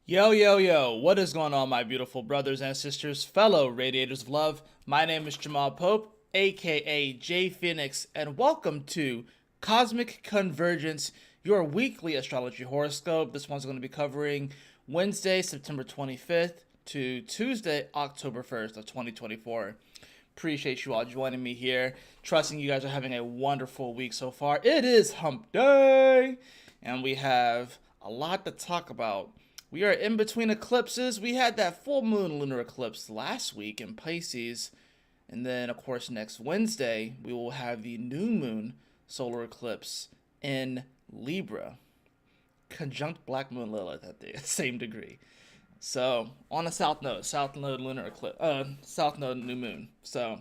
Yo, yo, yo, what is going on, my beautiful brothers and sisters, fellow radiators of love? My name is Jamal Pope, aka J Phoenix, and welcome to Cosmic Convergence, your weekly astrology horoscope. This one's going to be covering Wednesday, September 25th to Tuesday, October 1st of 2024. Appreciate you all joining me here. Trusting you guys are having a wonderful week so far. It is hump day, and we have a lot to talk about. We are in between eclipses. We had that full moon lunar eclipse last week in Pisces. And then, of course, next Wednesday, we will have the new moon solar eclipse in Libra. Conjunct Black Moon Lilith at the same degree. So, on a south node lunar eclipse, south node new moon. So,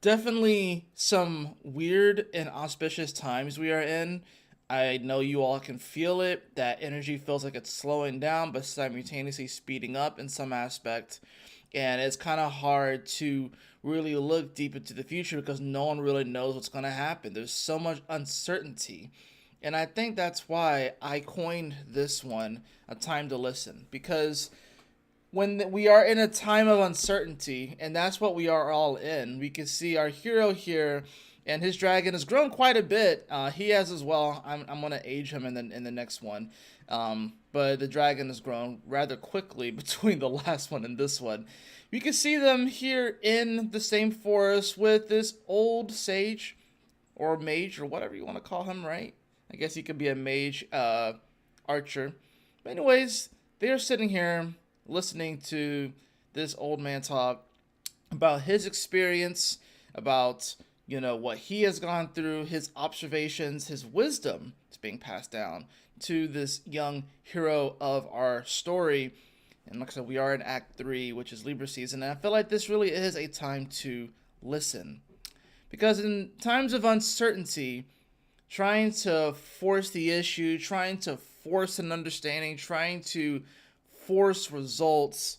definitely some weird and auspicious times we are in. I know you all can feel it. That energy feels like it's slowing down, but simultaneously speeding up in some aspect. And it's kind of hard to really look deep into the future because no one really knows what's going to happen. There's so much uncertainty. And I think that's why I coined this one a time to listen. Because when we are in a time of uncertainty, and that's what we are all in, we can see our hero here, and his dragon has grown quite a bit. He has as well. I'm gonna age him in the next one, but the dragon has grown rather quickly between the last one and this one. You can see them here in the same forest with this old sage, or mage, or whatever you want to call him, right? I guess he could be a mage, archer. But anyways, they are sitting here listening to this old man talk about his experience, about what he has gone through, his observations, his wisdom is being passed down to this young hero of our story. And like I said, we are in Act 3, which is Libra season, and I feel like this really is a time to listen. Because in times of uncertainty, trying to force the issue, trying to force an understanding, trying to force results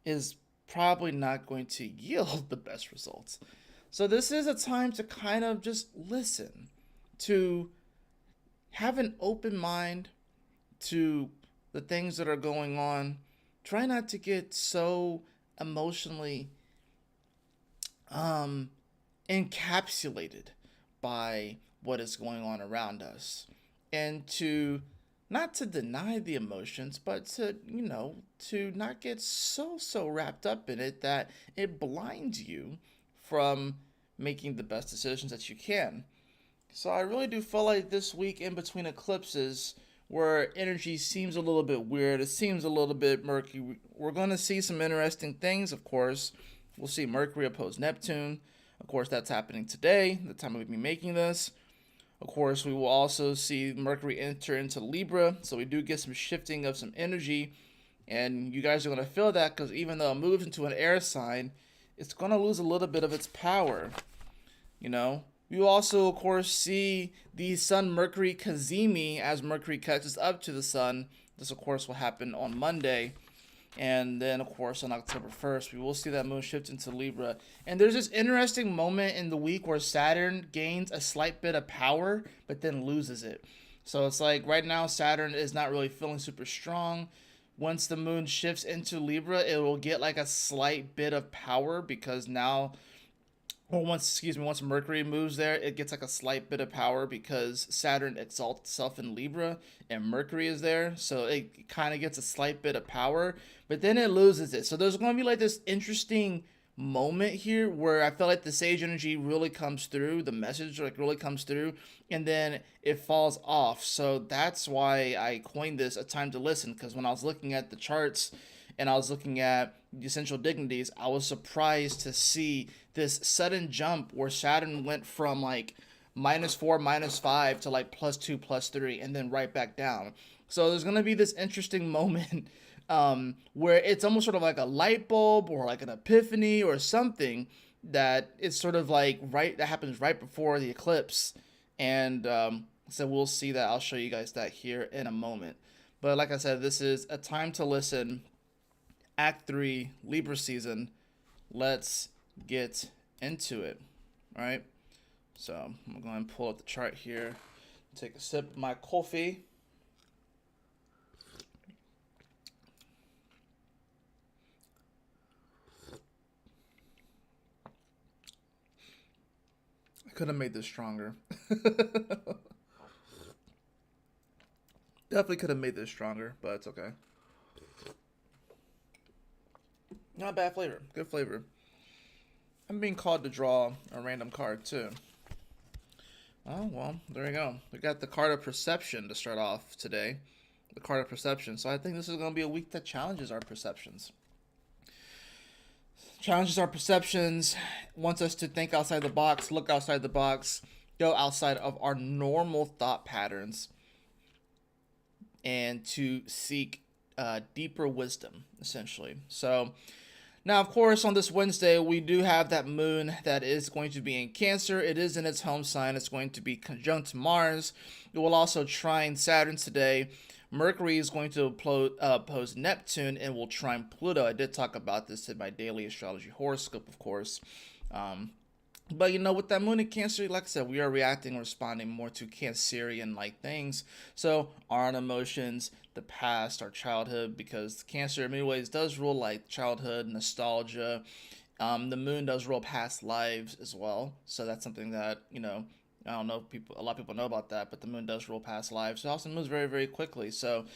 is probably not going to yield the best results. So this is a time to kind of just listen, to have an open mind to the things that are going on. Try not to get so emotionally encapsulated by what is going on around us, and to not to deny the emotions, but to not get so wrapped up in it that it blinds you from making the best decisions that you can. So I really do feel like this week in between eclipses, where energy seems a little bit weird, it seems a little bit murky, we're going to see some interesting things, of course. We'll see Mercury oppose Neptune. Of course, that's happening today, the time of me making this. Of course, we will also see Mercury enter into Libra, so we do get some shifting of some energy, and you guys are going to feel that because even though it moves into an air sign, it's going to lose a little bit of its power. We will also, of course, see the Sun-Mercury Cazimi as Mercury catches up to the Sun. This, of course, will happen on Monday. And then, of course, on October 1st, we will see that moon shift into Libra. And there's this interesting moment in the week where Saturn gains a slight bit of power, but then loses it. So it's like right now, Saturn is not really feeling super strong. Once the moon shifts into Libra, it will get like a slight bit of power because now, or once Mercury moves there, it gets like a slight bit of power because Saturn exalts itself in Libra and Mercury is there. So it kind of gets a slight bit of power, but then it loses it. So there's going to be like this interesting moment here where I feel like the sage energy really comes through, the message like really comes through, and then it falls off. So that's why I coined this a time to listen, because when I was looking at the charts and I was looking at the essential dignities, I was surprised to see this sudden jump where Saturn went from like -4, -5 to like +2, +3, and then right back down. So there's going to be this interesting moment where it's almost sort of like a light bulb or like an epiphany or something that is sort of like that happens right before the eclipse. And so we'll see that. I'll show you guys that here in a moment. But like I said, this is a time to listen. Act 3, Libra season. Let's get into it. All right. So I'm going to go ahead and pull up the chart here. Take a sip of my coffee. Could have made this stronger. Definitely could have made this stronger, but it's okay. Not bad flavor. Good flavor. I'm being called to draw a random card too. Oh, well, there you go. We got the card of perception to start off today. The card of perception. So I think this is going to be a week that challenges our perceptions. Challenges our perceptions, wants us to think outside the box, look outside the box, go outside of our normal thought patterns, and to seek deeper wisdom, essentially. So, now, of course, on this Wednesday, we do have that moon that is going to be in Cancer. It is in its home sign. It's going to be conjunct Mars. It will also trine Saturn today. Mercury is going to oppose Neptune and will trine Pluto. I did talk about this in my daily astrology horoscope, of course. But with that moon in Cancer, like I said, we are reacting, responding more to Cancerian-like things. So our own emotions, the past, our childhood, because Cancer in many ways does rule like childhood, nostalgia. The moon does rule past lives as well. So that's something that, I don't know if a lot of people know about that, but the moon does rule past lives. It also moves very, very quickly. So,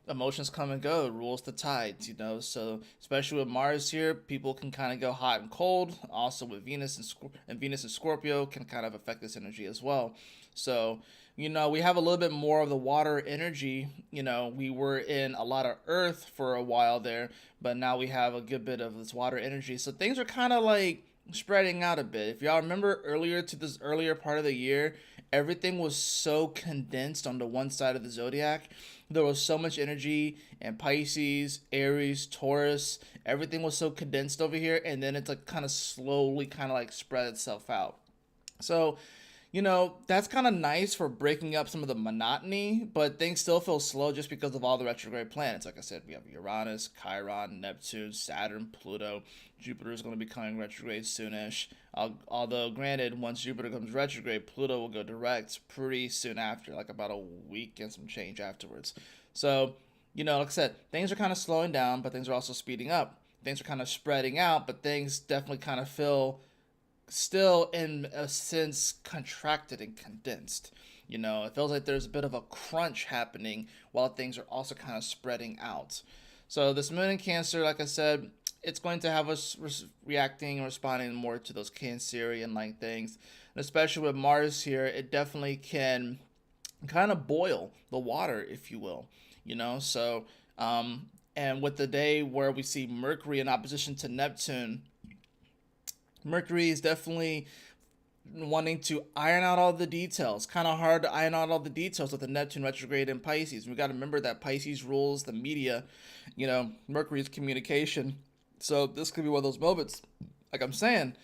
emotions come and go. It rules the tides, So, especially with Mars here, people can kind of go hot and cold. Also with Venus and Venus and Scorpio can kind of affect this energy as well. So, we have a little bit more of the water energy. We were in a lot of earth for a while there, but now we have a good bit of this water energy. So things are kind of like spreading out a bit. If y'all remember earlier part of the year, everything was so condensed on the one side of the zodiac. There was so much energy in Pisces, Aries, Taurus. Everything was so condensed over here, and then it's like kind of slowly kind of like spread itself out. So, that's kind of nice for breaking up some of the monotony, but things still feel slow just because of all the retrograde planets. Like I said, we have Uranus, Chiron, Neptune, Saturn, Pluto. Jupiter is going to be coming retrograde soonish. Although, granted, once Jupiter comes retrograde, Pluto will go direct pretty soon after, like about a week and some change afterwards. So, like I said, things are kind of slowing down, but things are also speeding up. Things are kind of spreading out, but things definitely kind of feel still in a sense contracted and condensed. It feels like there's a bit of a crunch happening while things are also kind of spreading out. So this moon in Cancer, like I said, it's going to have us reacting and responding more to those Cancerian-like things. And especially with Mars here, it definitely can kind of boil the water, if you will. So, and with the day where we see Mercury in opposition to Neptune, Mercury is definitely wanting to iron out all the details. Kind of hard to iron out all the details with the Neptune retrograde in Pisces. We got to remember that Pisces rules the media, Mercury's communication. So this could be one of those moments. Like I'm saying,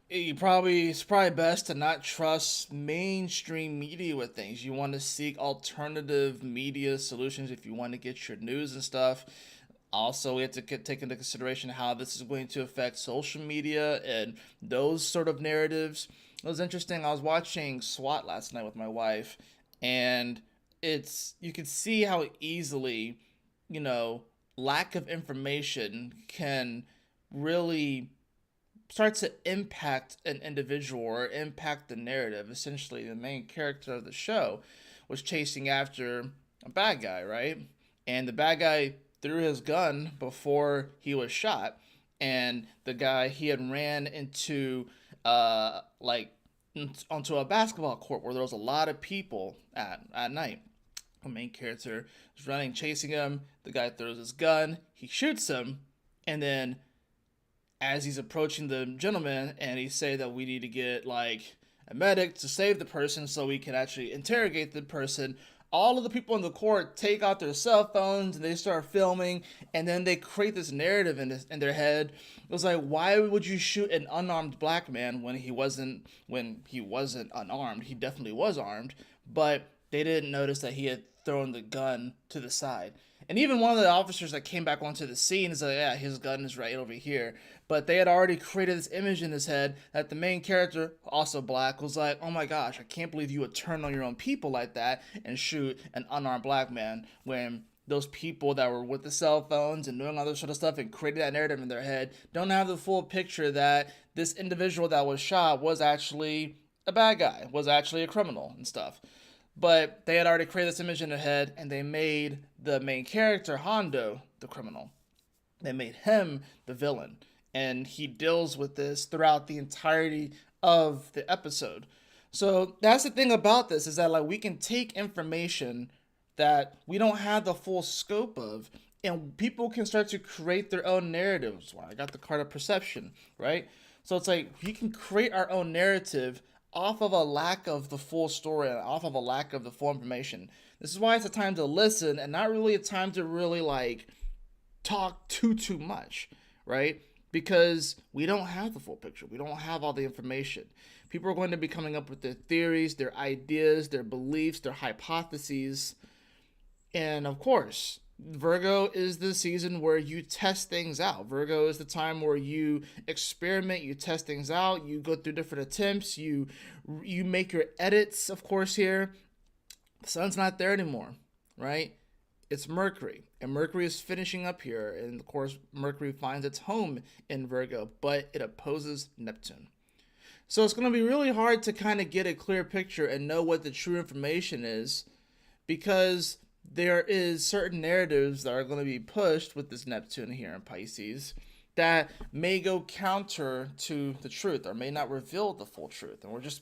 it's probably best to not trust mainstream media with things. You want to seek alternative media solutions if you want to get your news and stuff. Also, we have to take into consideration how this is going to affect social media and those sort of narratives. It was interesting. I was watching SWAT last night with my wife, and you can see how easily, lack of information can really start to impact an individual or impact the narrative. Essentially, the main character of the show was chasing after a bad guy, right? And the bad guy threw his gun before he was shot, and the guy he had ran into onto a basketball court where there was a lot of people at night. The main character is running, chasing him. The guy throws his gun, he shoots him, and then as he's approaching the gentleman, and he say that we need to get like a medic to save the person so we can actually interrogate the person. All of the people in the court take out their cell phones and they start filming, and then they create this narrative in their head. It was like, why would you shoot an unarmed black man when he wasn't unarmed? He definitely was armed, but they didn't notice that he had thrown the gun to the side. And even one of the officers that came back onto the scene is like, yeah, his gun is right over here. But they had already created this image in his head that the main character, also black, was like, oh my gosh, I can't believe you would turn on your own people like that and shoot an unarmed black man when those people that were with the cell phones and doing all this sort of stuff and creating that narrative in their head don't have the full picture that this individual that was shot was actually a bad guy, was actually a criminal and stuff. But they had already created this image in their head, and they made the main character, Hondo, the criminal. They made him the villain. And he deals with this throughout the entirety of the episode. So that's the thing about this, is that like we can take information that we don't have the full scope of, and people can start to create their own narratives. Well, I got the card of perception, right? So it's like we can create our own narrative off of a lack of the full story and off of a lack of the full information. This is why it's a time to listen and not really a time to really like talk too much, right? Because we don't have the full picture. We don't have all the information. People are going to be coming up with their theories, their ideas, their beliefs, their hypotheses. And of course, Virgo is the season where you test things out. Virgo is the time where you experiment, you test things out, you go through different attempts, you make your edits, of course, here. The sun's not there anymore, right? It's Mercury, and Mercury is finishing up here, and of course, Mercury finds its home in Virgo, but it opposes Neptune. So it's going to be really hard to kind of get a clear picture and know what the true information is, because there is certain narratives that are going to be pushed with this Neptune here in Pisces that may go counter to the truth or may not reveal the full truth. And we're just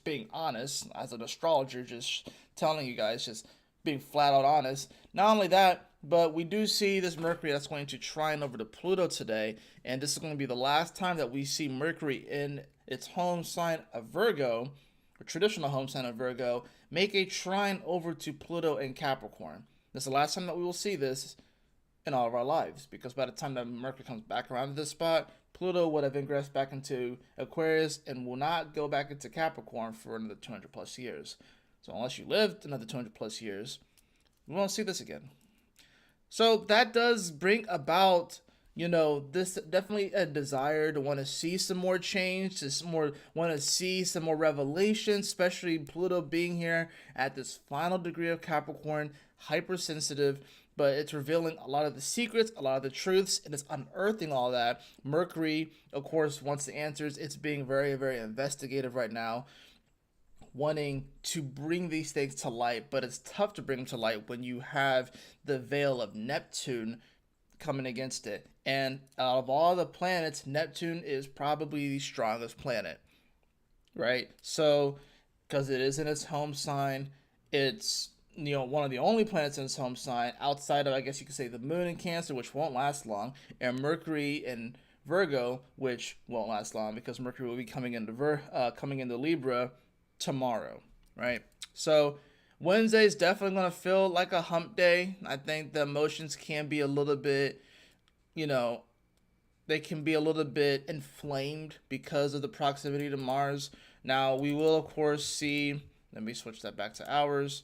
being honest as an astrologer, just telling you guys, just being flat out honest. Not only that, but we do see this Mercury that's going to trine over to Pluto today, and this is going to be the last time that we see Mercury in its home sign of Virgo, or traditional home sign of Virgo, make a trine over to Pluto and Capricorn. This is the last time that we will see this in all of our lives, because by the time that Mercury comes back around to this spot, Pluto would have ingressed back into Aquarius and will not go back into Capricorn for another 200 plus years. So unless you lived another 200 plus years, we won't see this again. So that does bring about, this definitely a desire to want to see some more change, want to see some more revelation, especially Pluto being here at this final degree of Capricorn, hypersensitive, but it's revealing a lot of the secrets, a lot of the truths, and it's unearthing all that. Mercury, of course, wants the answers. It's being very, very investigative right now, wanting to bring these things to light, but it's tough to bring them to light when you have the veil of Neptune coming against it. And out of all the planets, Neptune is probably the strongest planet, right? So, because it is in its home sign, it's one of the only planets in its home sign outside of, I guess you could say, the moon in Cancer, which won't last long, and Mercury in Virgo, which won't last long because Mercury will be coming into Libra tomorrow, right? So Wednesday is definitely going to feel like a hump day. I think the emotions can be a little bit, they can be a little bit inflamed because of the proximity to Mars. Now, we will, of course, see, let me switch that back to hours.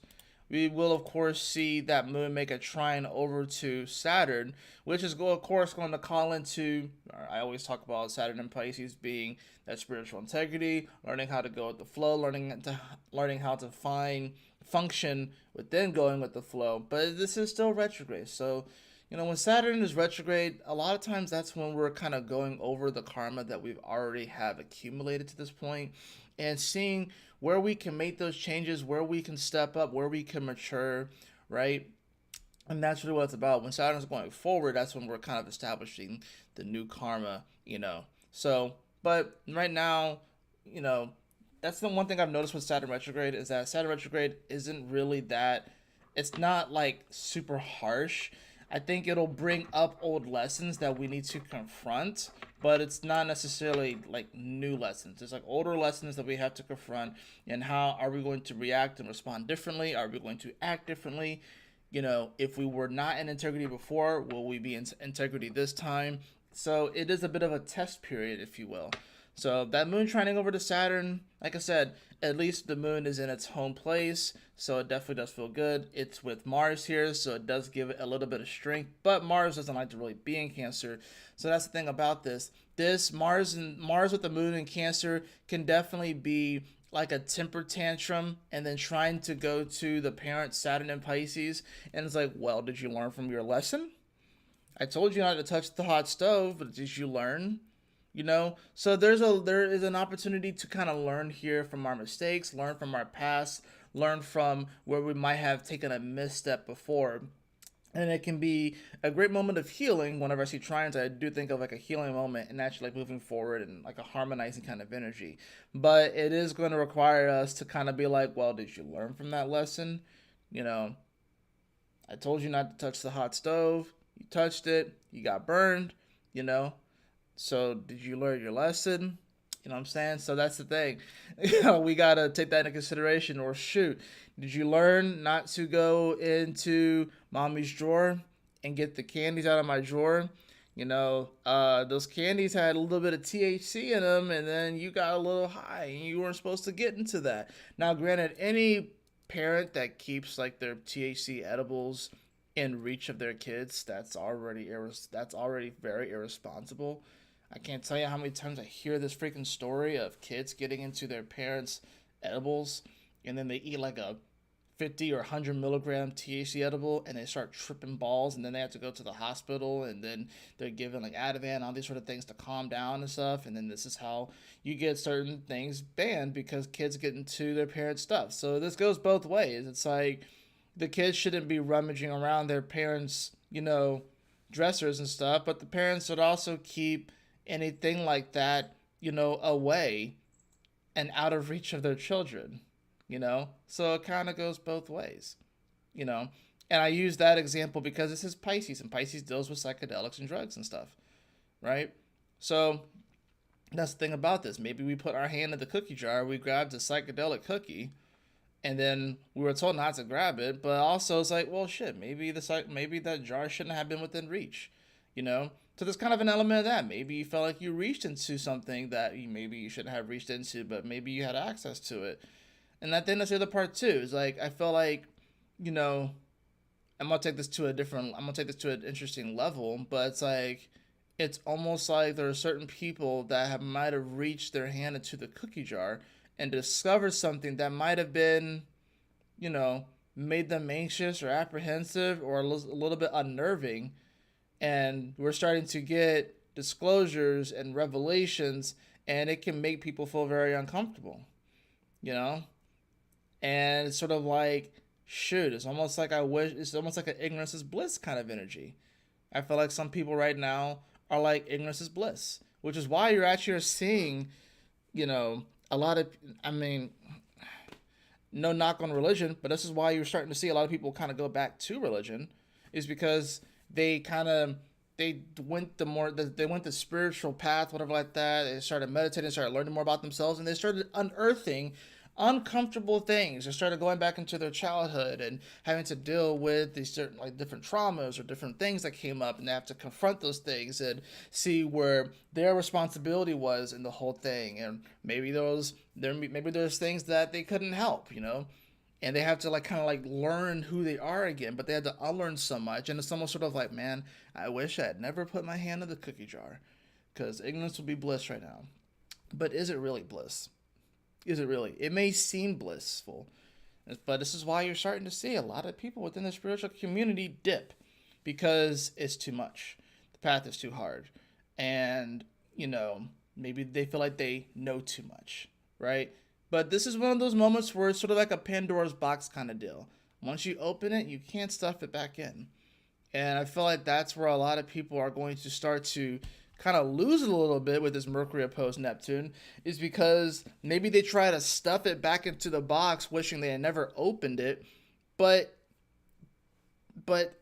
We will, of course, see that moon make a trine over to Saturn, which is, of course, going to call into, I always talk about Saturn and Pisces being that spiritual integrity, learning how to go with the flow, learning how to find function within going with the flow. But this is still retrograde. So, when Saturn is retrograde, a lot of times that's when we're kind of going over the karma that we've already have accumulated to this point and seeing where we can make those changes, where we can step up, where we can mature, right? And that's really what it's about. When Saturn's going forward, that's when we're kind of establishing the new karma, So, but right now, that's the one thing I've noticed with Saturn retrograde is that Saturn retrograde isn't really that, it's not like super harsh. I think it'll bring up old lessons that we need to confront, but it's not necessarily like new lessons. It's like older lessons that we have to confront, and how are we going to react and respond differently? Are we going to act differently? If we were not in integrity before, will we be in integrity this time? So it is a bit of a test period, if you will. So that moon trining over to Saturn, like I said, at least the moon is in its home place, so it definitely does feel good. It's with Mars here, so it does give it a little bit of strength, but Mars doesn't like to really be in Cancer. So that's the thing about this. This Mars with the moon in Cancer can definitely be like a temper tantrum and then trying to go to the parent Saturn and Pisces, and it's like, well, did you learn from your lesson? I told you not to touch the hot stove, but did you learn? So there is an opportunity to kind of learn here from our mistakes, learn from our past, learn from where we might have taken a misstep before. And it can be a great moment of healing. Whenever I see trions, I do think of like a healing moment and actually like moving forward and like a harmonizing kind of energy. But it is going to require us to kind of be like, well, did you learn from that lesson? You know, I told you not to touch the hot stove. You touched it. You got burned. You know, so did you learn your lesson? You know what I'm saying? So that's the thing. We gotta take that into consideration. Or shoot, did you learn not to go into mommy's drawer and get the candies out of my drawer? Those candies had a little bit of THC in them, and then you got a little high, and you weren't supposed to get into that. Now, granted, any parent that keeps like their THC edibles in reach of their kids, that's already very irresponsible. I can't tell you how many times I hear this freaking story of kids getting into their parents' edibles, and then they eat like a 50 or 100 milligram THC edible, and they start tripping balls, and then they have to go to the hospital, and then they're given like Ativan, all these sort of things to calm down and stuff. And then this is how you get certain things banned because kids get into their parents' stuff. So this goes both ways. It's like the kids shouldn't be rummaging around their parents, dressers and stuff, but the parents should also keep anything like that, away and out of reach of their children. So it kind of goes both ways, you know. And I use that example because this is Pisces, and Pisces deals with psychedelics and drugs and stuff, right? So that's the thing about this. Maybe we put our hand in the cookie jar, we grabbed a psychedelic cookie, and then we were told not to grab it. But also, it's like, well, shit, maybe that jar shouldn't have been within reach, you know. So there's kind of an element of that. Maybe you felt like you reached into something that maybe you shouldn't have reached into, but maybe you had access to it. And I think that's the other part too. Is like I feel like, you know, I'm gonna take this to an interesting level, but it's almost like there are certain people that might have reached their hand into the cookie jar and discovered something that might have been, you know, made them anxious or apprehensive or a little bit unnerving. And we're starting to get disclosures and revelations, and it can make people feel very uncomfortable, you know? And it's sort of like, shoot, it's almost like an ignorance is bliss kind of energy. I feel like some people right now are like ignorance is bliss, which is why you're actually seeing, a lot of, I mean, no knock on religion, but this is why you're starting to see a lot of people kind of go back to religion, is because they kind of they went the spiritual path, whatever like that. They started meditating, started learning more about themselves, and they started unearthing uncomfortable things. They started going back into their childhood and having to deal with these certain like different traumas or different things that came up, and they have to confront those things and see where their responsibility was in the whole thing. And maybe there's things that they couldn't help. And they have to like kind of like learn who they are again, but they had to unlearn so much. And it's almost sort of like, man, I wish I had never put my hand in the cookie jar, because ignorance would be bliss right now. But is it really bliss? Is it really? It may seem blissful, but this is why you're starting to see a lot of people within the spiritual community dip, because it's too much. The path is too hard. And, maybe they feel like they know too much, right? But this is one of those moments where it's sort of like a Pandora's box kind of deal. Once you open it, you can't stuff it back in. And I feel like that's where a lot of people are going to start to kind of lose it a little bit with this Mercury opposed Neptune, is because maybe they try to stuff it back into the box wishing they had never opened it, but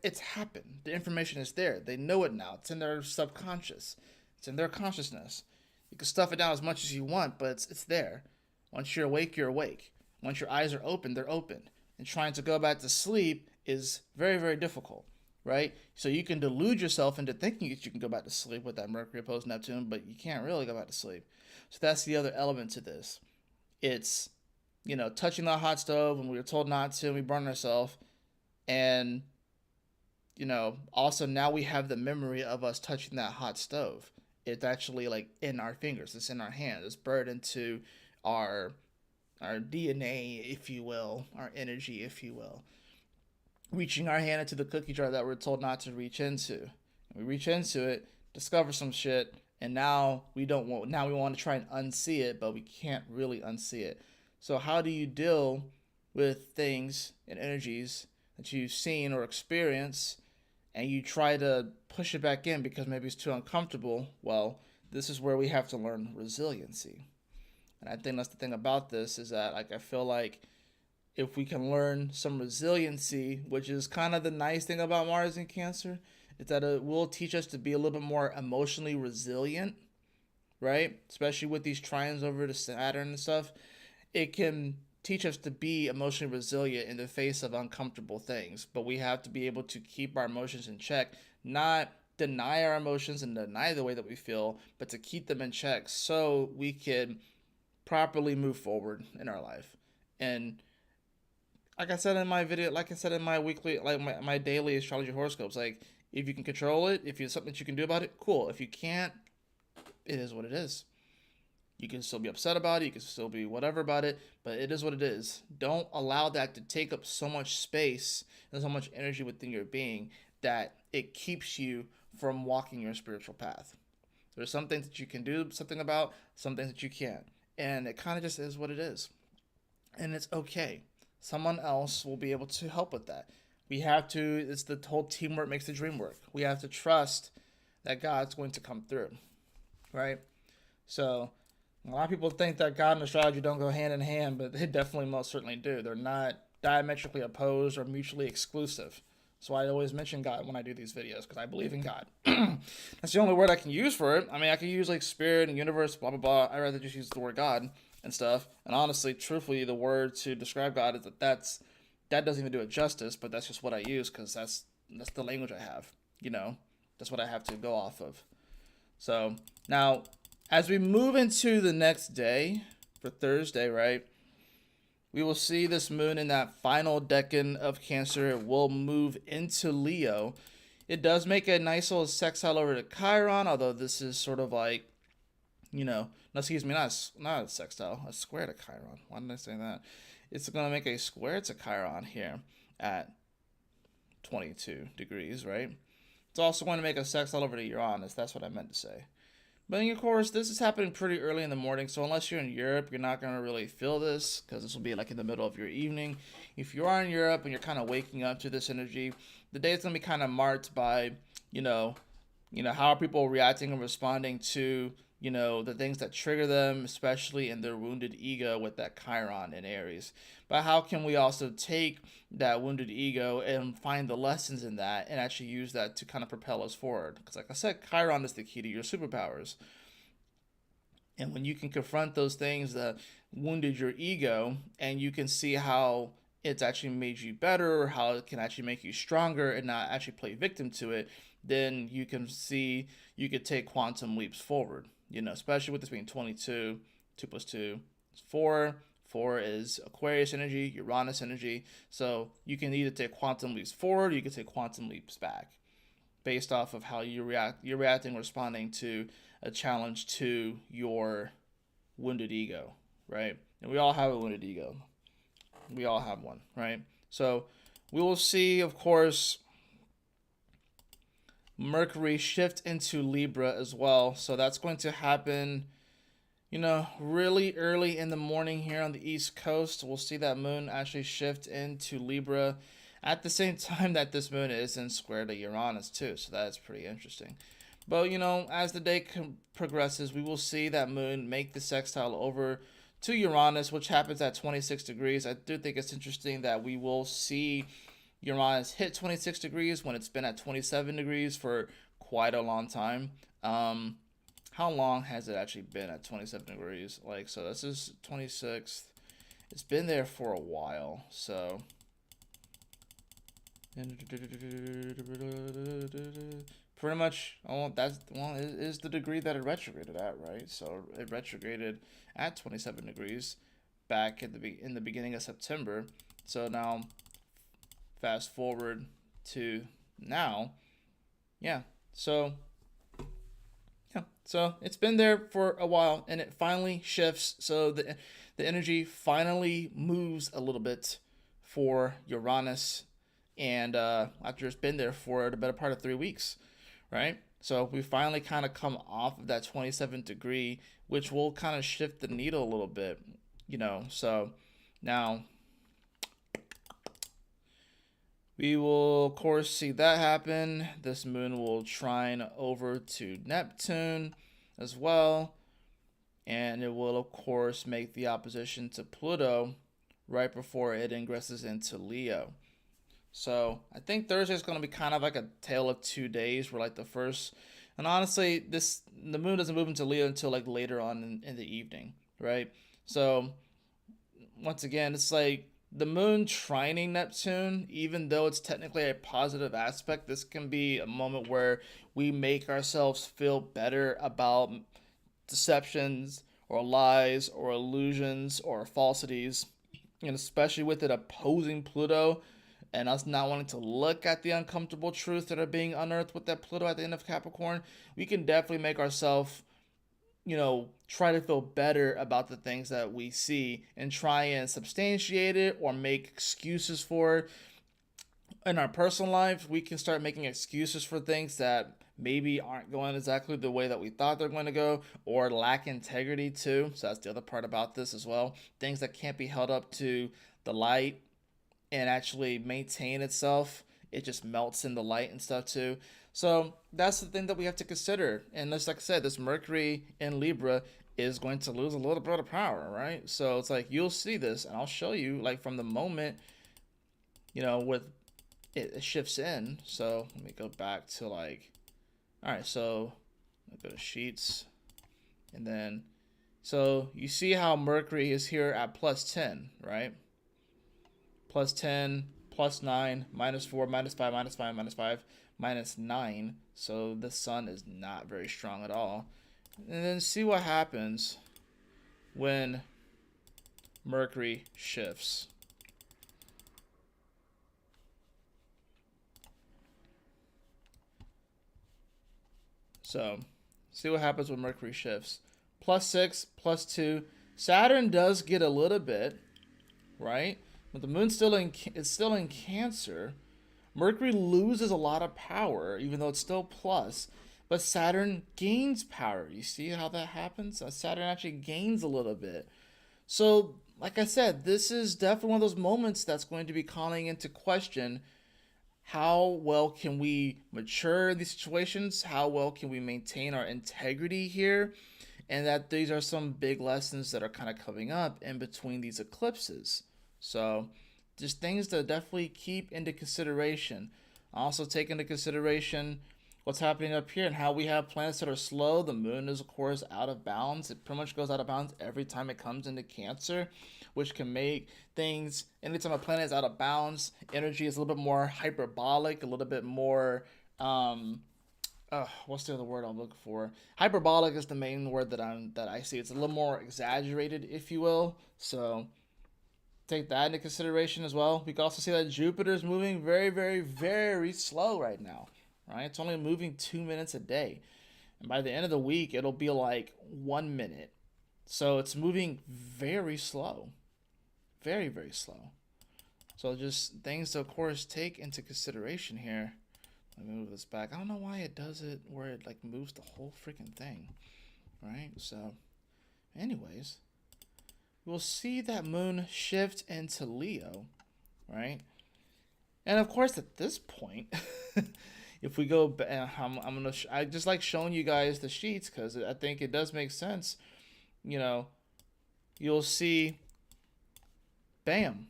it's happened. The information is there. They know it now. It's in their subconscious. It's in their consciousness. You can stuff it down as much as you want, but it's there. Once you're awake, you're awake. Once your eyes are open, they're open. And trying to go back to sleep is very, very difficult, right? So you can delude yourself into thinking that you can go back to sleep with that Mercury opposed Neptune, but you can't really go back to sleep. So that's the other element to this. It's, touching the hot stove when we were told not to, and we burn ourselves. And, also now we have the memory of us touching that hot stove. It's actually like in our fingers. It's in our hand. It's burned into our our DNA, if you will, our energy, if you will, reaching our hand into the cookie jar that we're told not to reach into. We reach into it, discover some shit, and now we don't want. Now we want to try and unsee it, but we can't really unsee it. So how do you deal with things and energies that you've seen or experienced, and you try to push it back in because maybe it's too uncomfortable? Well, this is where we have to learn resiliency. And I think that's the thing about this is that, like, I feel like if we can learn some resiliency, which is kind of the nice thing about Mars in Cancer, is that it will teach us to be a little bit more emotionally resilient, right? Especially with these trines over to Saturn and stuff. It can teach us to be emotionally resilient in the face of uncomfortable things, but we have to be able to keep our emotions in check, not deny our emotions and deny the way that we feel, but to keep them in check so we can properly move forward in our life. And like I said in my video, like I said in my weekly, like my daily astrology horoscopes, like if you can control it, if it's something that you can do about it, cool. If you can't, it is what it is. You can still be upset about it, you can still be whatever about it, but it is what it is. Don't allow that to take up so much space and so much energy within your being that it keeps you from walking your spiritual path. There's some things that you can do something about, some things that you can't. And it kind of just is what it is. And it's okay. Someone else will be able to help with that. We have to, it's the whole teamwork makes the dream work. We have to trust that God's going to come through, right? So a lot of people think that God and astrology don't go hand in hand, but they definitely most certainly do. They're not diametrically opposed or mutually exclusive. So I always mention God when I do these videos because I believe in God. That's the only word I can use for it. I mean, I can use like spirit and universe, blah, blah, blah. I'd rather just use the word God and stuff. And honestly, truthfully, the word to describe God is that doesn't even do it justice, but that's just what I use because that's the language I have. You know, that's what I have to go off of. So now, as we move into the next day for Thursday, right? We will see this moon in that final decan of Cancer. It will move into Leo. It does make a nice little sextile over to Chiron, although this is sort of like, no, excuse me, not a sextile, a square to Chiron. Why did I say that? It's going to make a square to Chiron here at 22 degrees, right? It's also going to make a sextile over to Uranus. That's what I meant to say. But of course, this is happening pretty early in the morning, so unless you're in Europe, you're not going to really feel this, because this will be like in the middle of your evening. If you are in Europe and you're kind of waking up to this energy, the day is going to be kind of marked by, how are people reacting and responding to, the things that trigger them, especially in their wounded ego with that Chiron in Aries. But how can we also take that wounded ego and find the lessons in that and actually use that to kind of propel us forward? Because like I said, Chiron is the key to your superpowers. And when you can confront those things that wounded your ego and you can see how it's actually made you better or how it can actually make you stronger and not actually play victim to it, then you can see you could take quantum leaps forward. Especially with this being 22, 2 plus 2 is 4. 4 is Aquarius energy, Uranus energy. So you can either take quantum leaps forward or you can take quantum leaps back based off of how you react. You're reacting, responding to a challenge to your wounded ego, right? And we all have a wounded ego. We all have one, right? So we will see, of course, Mercury shift into Libra as well. So that's going to happen, really early in the morning here on the East Coast. We'll see that moon actually shift into Libra at the same time that this moon is in square to Uranus too. So that's pretty interesting. But, as the day progresses, we will see that moon make the sextile over to Uranus, which happens at 26 degrees. I do think it's interesting that we will see Uranus hit 26 degrees when it's been at 27 degrees for quite a long time. How long has it actually been at 27 degrees? So this is 26th. It's been there for a while. So pretty much, it is the degree that it retrograded at, right? So it retrograded at 27 degrees back in the beginning of September. So now, fast forward to now, So it's been there for a while, and it finally shifts. So the energy finally moves a little bit for Uranus, and after it's been there for the better part of 3 weeks, right? So we finally kind of come off of that 27 degree, which will kind of shift the needle a little bit, So now we will, of course, see that happen. This moon will trine over to Neptune as well. And it will, of course, make the opposition to Pluto right before it ingresses into Leo. So I think Thursday is going to be kind of like a tale of 2 days, where like the first, and honestly, the moon doesn't move into Leo until like later on in the evening, right? So once again, it's like the moon trining Neptune, even though it's technically a positive aspect, this can be a moment where we make ourselves feel better about deceptions or lies or illusions or falsities, and especially with it opposing Pluto and us not wanting to look at the uncomfortable truths that are being unearthed with that Pluto at the end of Capricorn, we can definitely make ourselves, try to feel better about the things that we see and try and substantiate it or make excuses for it. In our personal life, we can start making excuses for things that maybe aren't going exactly the way that we thought they're going to go, or lack integrity too. So that's the other part about this as well. Things that can't be held up to the light and actually maintain itself. It just melts in the light and stuff too. So that's the thing that we have to consider. And just like I said, this Mercury in Libra is going to lose a little bit of power, right? So it's like you'll see this, and I'll show you like from the moment, with it shifts in. So let me go back to like, all right, so I'll go to sheets, and then, so you see how Mercury is here at +10, right? +10, +9, -4, -5, -5, -5, -9. So the sun is not very strong at all. And then see what happens when Mercury shifts. So see what happens when Mercury shifts. +6, +2. Saturn does get a little bit, right? But the moon's still in Cancer. Mercury loses a lot of power, even though it's still plus. But Saturn gains power. You see how that happens? Saturn actually gains a little bit. So, like I said, this is definitely one of those moments that's going to be calling into question how well can we mature in these situations? How well can we maintain our integrity here? And that these are some big lessons that are kind of coming up in between these eclipses. So just things to definitely keep into consideration. Also take into consideration what's happening up here and how we have planets that are slow. The moon is, of course, out of bounds. It pretty much goes out of bounds every time it comes into Cancer, which can make things, anytime a planet is out of bounds, energy is a little bit more hyperbolic, a little bit more, what's the other word I'm looking for? Hyperbolic is the main word that I see. It's a little more exaggerated, if you will. So take that into consideration as well. We can also see that Jupiter is moving very, very, very slow right now. Right? It's only moving 2 minutes a day. And by the end of the week, it'll be like 1 minute. So it's moving very slow. Very, very slow. So just things to, of course, take into consideration here. Let me move this back. I don't know why it does it where it like moves the whole freaking thing. Right? So anyways, we'll see that moon shift into Leo. Right? And of course, at this point, if we go, I just like showing you guys the sheets because I think it does make sense. You'll see, bam.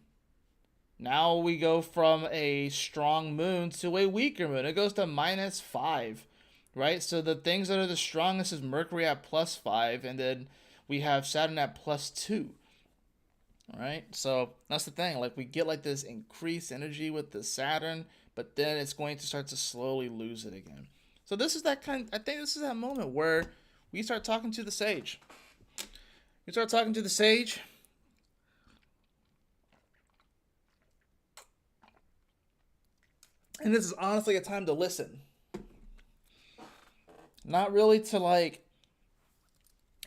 Now we go from a strong moon to a weaker moon. It goes to -5, right? So the things that are the strongest is Mercury at +5, and then we have Saturn at +2. All right, so that's the thing. Like we get like this increased energy with the Saturn, but then it's going to start to slowly lose it again. So this is that kind. I think this is that moment where we start talking to the sage. We start talking to the sage. And this is honestly a time to listen. Not really to like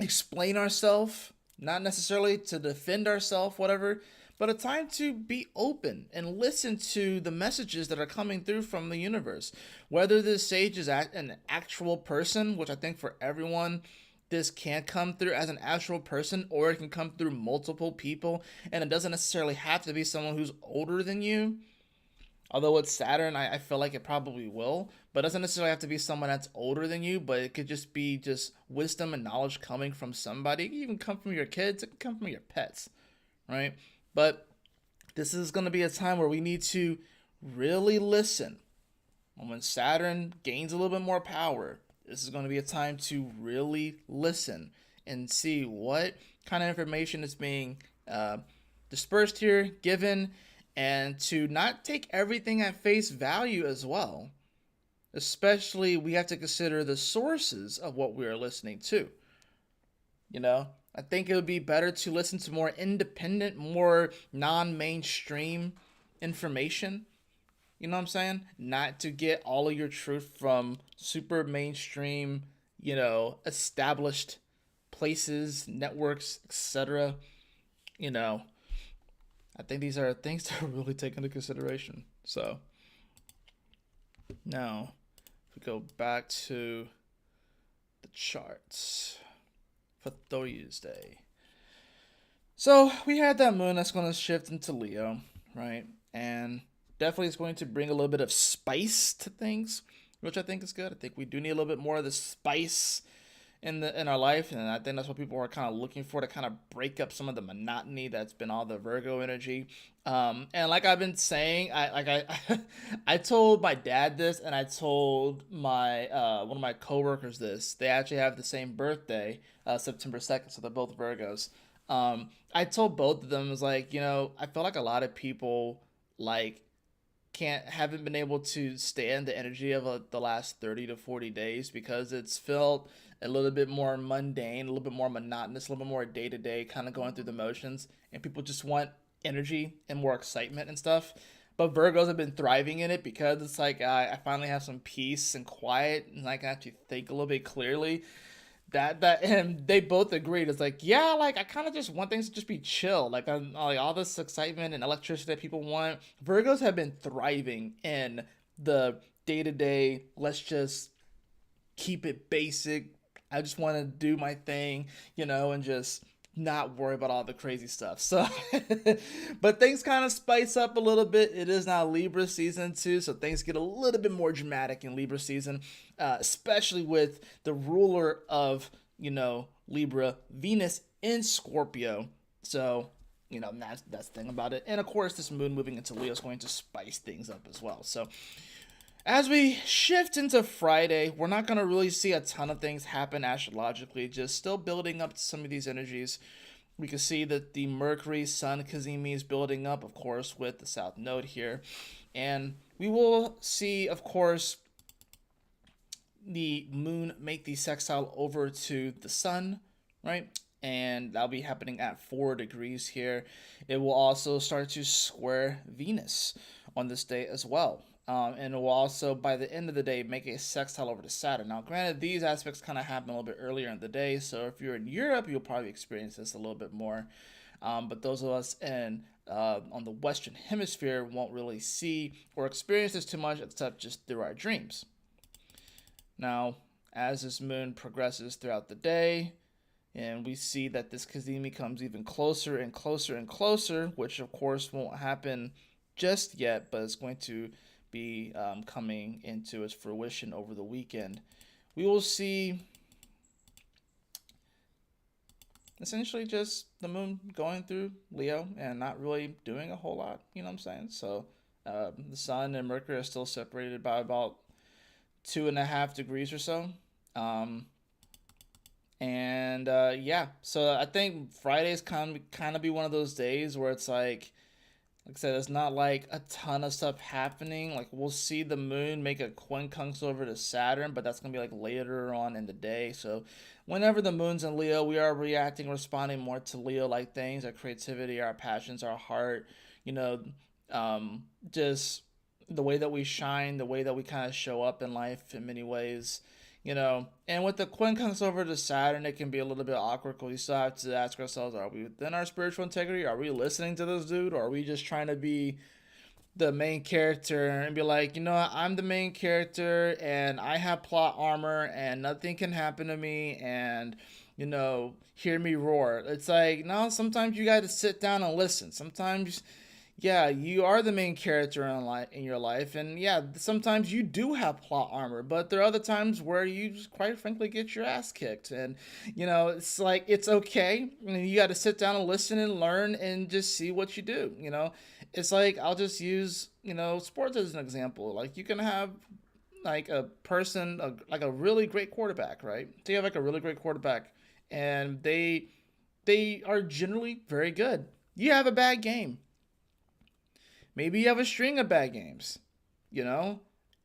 explain ourselves, not necessarily to defend ourselves, whatever, but a time to be open and listen to the messages that are coming through from the universe. Whether this sage is an actual person, which I think for everyone, this can come through as an actual person, or it can come through multiple people, and it doesn't necessarily have to be someone who's older than you. Although it's Saturn, I feel like it probably will, but it doesn't necessarily have to be someone that's older than you, but it could just be just wisdom and knowledge coming from somebody. It can even come from your kids, it can come from your pets, right? But this is going to be a time where we need to really listen. And when Saturn gains a little bit more power, this is going to be a time to really listen and see what kind of information is being dispersed here, given, and to not take everything at face value as well. Especially, we have to consider the sources of what we are listening to. You know, I think it would be better to listen to more independent, more non mainstream information. You know what I'm saying? Not to get all of your truth from super mainstream, established places, networks, etc. You know, I think these are things to really take into consideration. So, now, if we go back to the charts for Thursday. So, we had that moon that's going to shift into Leo, right? And definitely it's going to bring a little bit of spice to things, which I think is good. I think we do need a little bit more of the spice in our life, and I think that's what people are kind of looking for, to kind of break up some of the monotony that's been all the Virgo energy. And like I've been saying, I told my dad this, and I told my one of my coworkers this. They actually have the same birthday, September 2nd, so they're both Virgos. I told both of them, was like, I feel like a lot of people like haven't been able to stand the energy of the last 30 to 40 days, because it's felt a little bit more mundane, a little bit more monotonous, a little bit more day to day, kind of going through the motions, and people just want energy and more excitement and stuff. But Virgos have been thriving in it, because it's like I finally have some peace and quiet, and I can actually think a little bit clearly. That and they both agreed. It's like, yeah, like I kind of just want things to just be chill. Like, like all this excitement and electricity that people want. Virgos have been thriving in the day to day. Let's just keep it basic. I just want to do my thing, and just not worry about all the crazy stuff. So, but things kind of spice up a little bit. It is now Libra season too, so things get a little bit more dramatic in Libra season, especially with the ruler of Libra, Venus in Scorpio. So that's the thing about it. And of course, this moon moving into Leo is going to spice things up as well. So as we shift into Friday, we're not going to really see a ton of things happen astrologically, just still building up to some of these energies. We can see that the Mercury Sun Cazimi is building up, of course, with the South Node here. And we will see, of course, the moon make the sextile over to the sun, right? And that'll be happening at 4 degrees here. It will also start to square Venus on this day as well. And it will also, by the end of the day, make a sextile over to Saturn. Now, granted, these aspects kind of happen a little bit earlier in the day, so if you're in Europe, you'll probably experience this a little bit more. But those of us on the Western Hemisphere won't really see or experience this too much, except just through our dreams. Now, as this moon progresses throughout the day, and we see that this Cazimi comes even closer and closer and closer, which of course won't happen just yet, but it's going to be coming into its fruition over the weekend. We will see essentially just the moon going through Leo and not really doing a whole lot, you know what I'm saying? So the sun and Mercury are still separated by about 2.5 degrees or so. Yeah, so I think Friday's kind of be one of those days where it's like I said, it's not like a ton of stuff happening. Like, we'll see the moon make a quincunx over to Saturn, but that's going to be like later on in the day. So whenever the moon's in Leo, we are reacting, responding more to Leo like things, our creativity, our passions, our heart, you know, just the way that we shine, the way that we kind of show up in life in many ways And with the Quinn comes over to Saturn, it can be a little bit awkward because we still have to ask ourselves, are we within our spiritual integrity? Are we listening to this dude? Or are we just trying to be the main character and be like, I'm the main character and I have plot armor and nothing can happen to me and, hear me roar. It's like, no, sometimes you got to sit down and listen. Sometimes, yeah, you are the main character in your life, and yeah, sometimes you do have plot armor, but there are other times where you just quite frankly get your ass kicked, and it's like it's okay. You got to sit down and listen and learn and just see what you do. It's like I'll just use sports as an example. Like you can have like a person like a really great quarterback, right? So you have like a really great quarterback, and they are generally very good. You have a bad game, maybe you have a string of bad games, you know?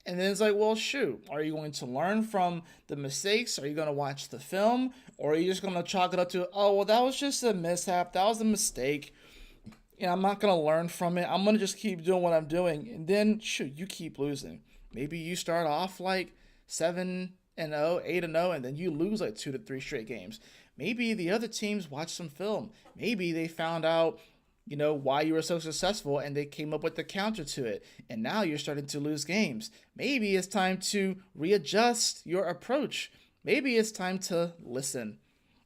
And then it's like, well, shoot, are you going to learn from the mistakes? Are you going to watch the film? Or are you just going to chalk it up to, oh, well, that was just a mishap. That was a mistake. I'm not going to learn from it. I'm going to just keep doing what I'm doing. And then, shoot, you keep losing. Maybe you start off like 7-0, 8-0, and then you lose like 2 to 3 straight games. Maybe the other teams watched some film. Maybe they found out why you were so successful and they came up with the counter to it. And now you're starting to lose games. Maybe it's time to readjust your approach. Maybe it's time to listen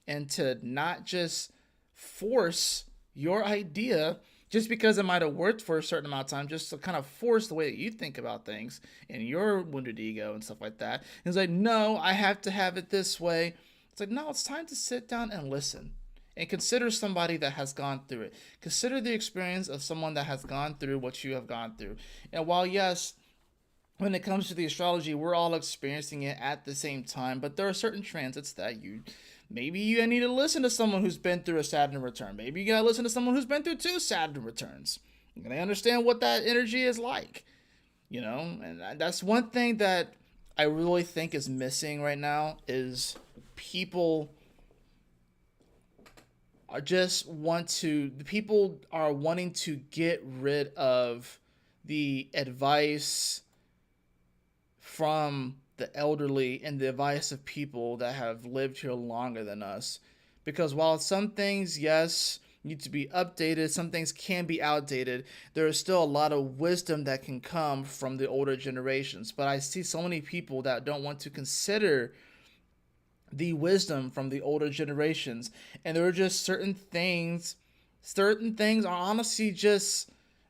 and to not just force your idea just because it might have worked for a certain amount of time, just to kind of force the way that you think about things and your wounded ego and stuff like that. And it's like, no, I have to have it this way. It's like, no, it's time to sit down and listen and consider somebody that has gone through it. Consider the experience of someone that has gone through what you have gone through. And while, yes, when it comes to the astrology, we're all experiencing it at the same time, but there are certain transits that maybe you need to listen to someone who's been through a Saturn return. Maybe you gotta listen to someone who's been through 2 Saturn returns. They understand what that energy is like, and that's one thing that I really think is missing right now is people people are wanting to get rid of the advice from the elderly and the advice of people that have lived here longer than us. Because while some things, yes, need to be updated, some things can be outdated, there is still a lot of wisdom that can come from the older generations. But I see so many people that don't want to consider the wisdom from the older generations. And there are just certain things are honestly just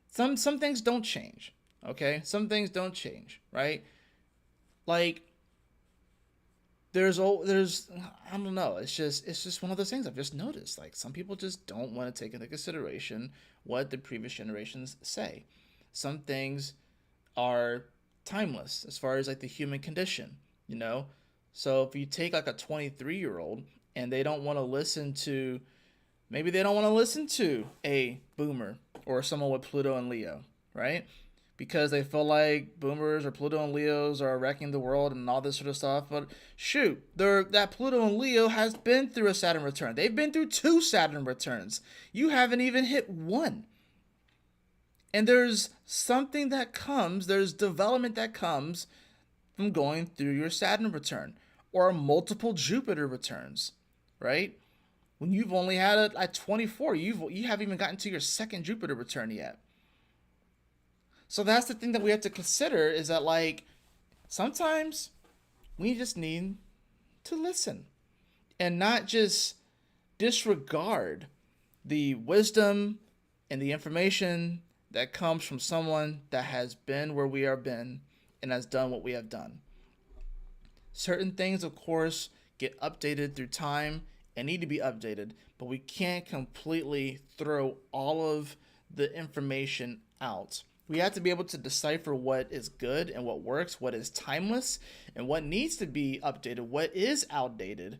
some things don't change. Okay? Some things don't change, right? Like there's I don't know, it's just one of those things I've just noticed. Like some people just don't want to take into consideration what the previous generations say. Some things are timeless as far as like the human condition, you know? So if you take like a 23-year-old and they don't want to listen to maybe they don't want to listen to a boomer or someone with Pluto and Leo, right? Because they feel like boomers or Pluto and Leos are wrecking the world and all this sort of stuff. But shoot, that Pluto and Leo has been through a Saturn return. They've been through 2 Saturn returns. You haven't even hit one. And there's there's development that comes from going through your Saturn return or multiple Jupiter returns, right? When you've only had it at 24, you haven't even gotten to your second Jupiter return yet. So that's the thing that we have to consider is that like sometimes we just need to listen and not just disregard the wisdom and the information that comes from someone that has been where we have been and has done what we have done. Certain things, of course, get updated through time and need to be updated, but we can't completely throw all of the information out. We have to be able to decipher what is good and what works, what is timeless, and what needs to be updated, what is outdated.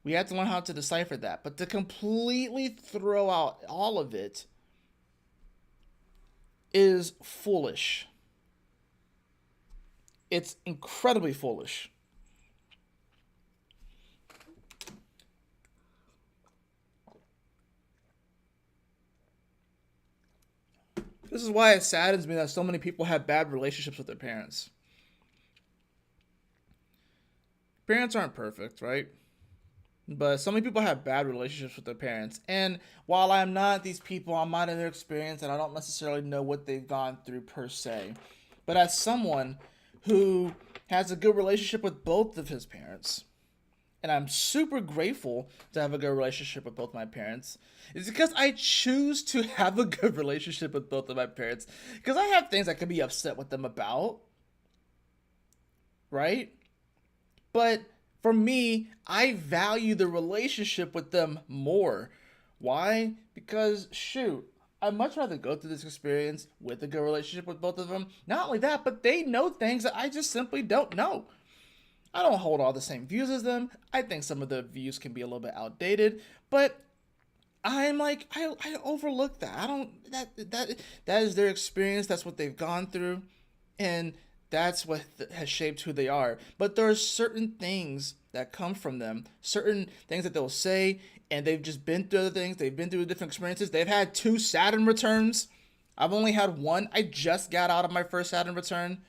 We have to learn how to decipher that. But to completely throw out all of it is foolish. It's incredibly foolish. This is why it saddens me that so many people have bad relationships with their parents. Parents aren't perfect, right? But so many people have bad relationships with their parents. And while I'm not these people, I'm not in their experience, and I don't necessarily know what they've gone through per se. But as someone who has a good relationship with both of his parents, and I'm super grateful to have a good relationship with both my parents, is because I choose to have a good relationship with both of my parents. Because I have things I could be upset with them about, right? But for me, I value the relationship with them more. Why? Because, shoot, I'd much rather go through this experience with a good relationship with both of them. Not only that, but they know things that I just simply don't know. I don't hold all the same views as them. I think some of the views can be a little bit outdated, but I'm like I overlook that. I don't that is their experience. That's what they've gone through, and that's what has shaped who they are. But there are certain things that come from them, certain things that they'll say, and they've just been through other things. They've been through different experiences. They've had 2 Saturn returns. I've only had one. I just got out of my first Saturn return.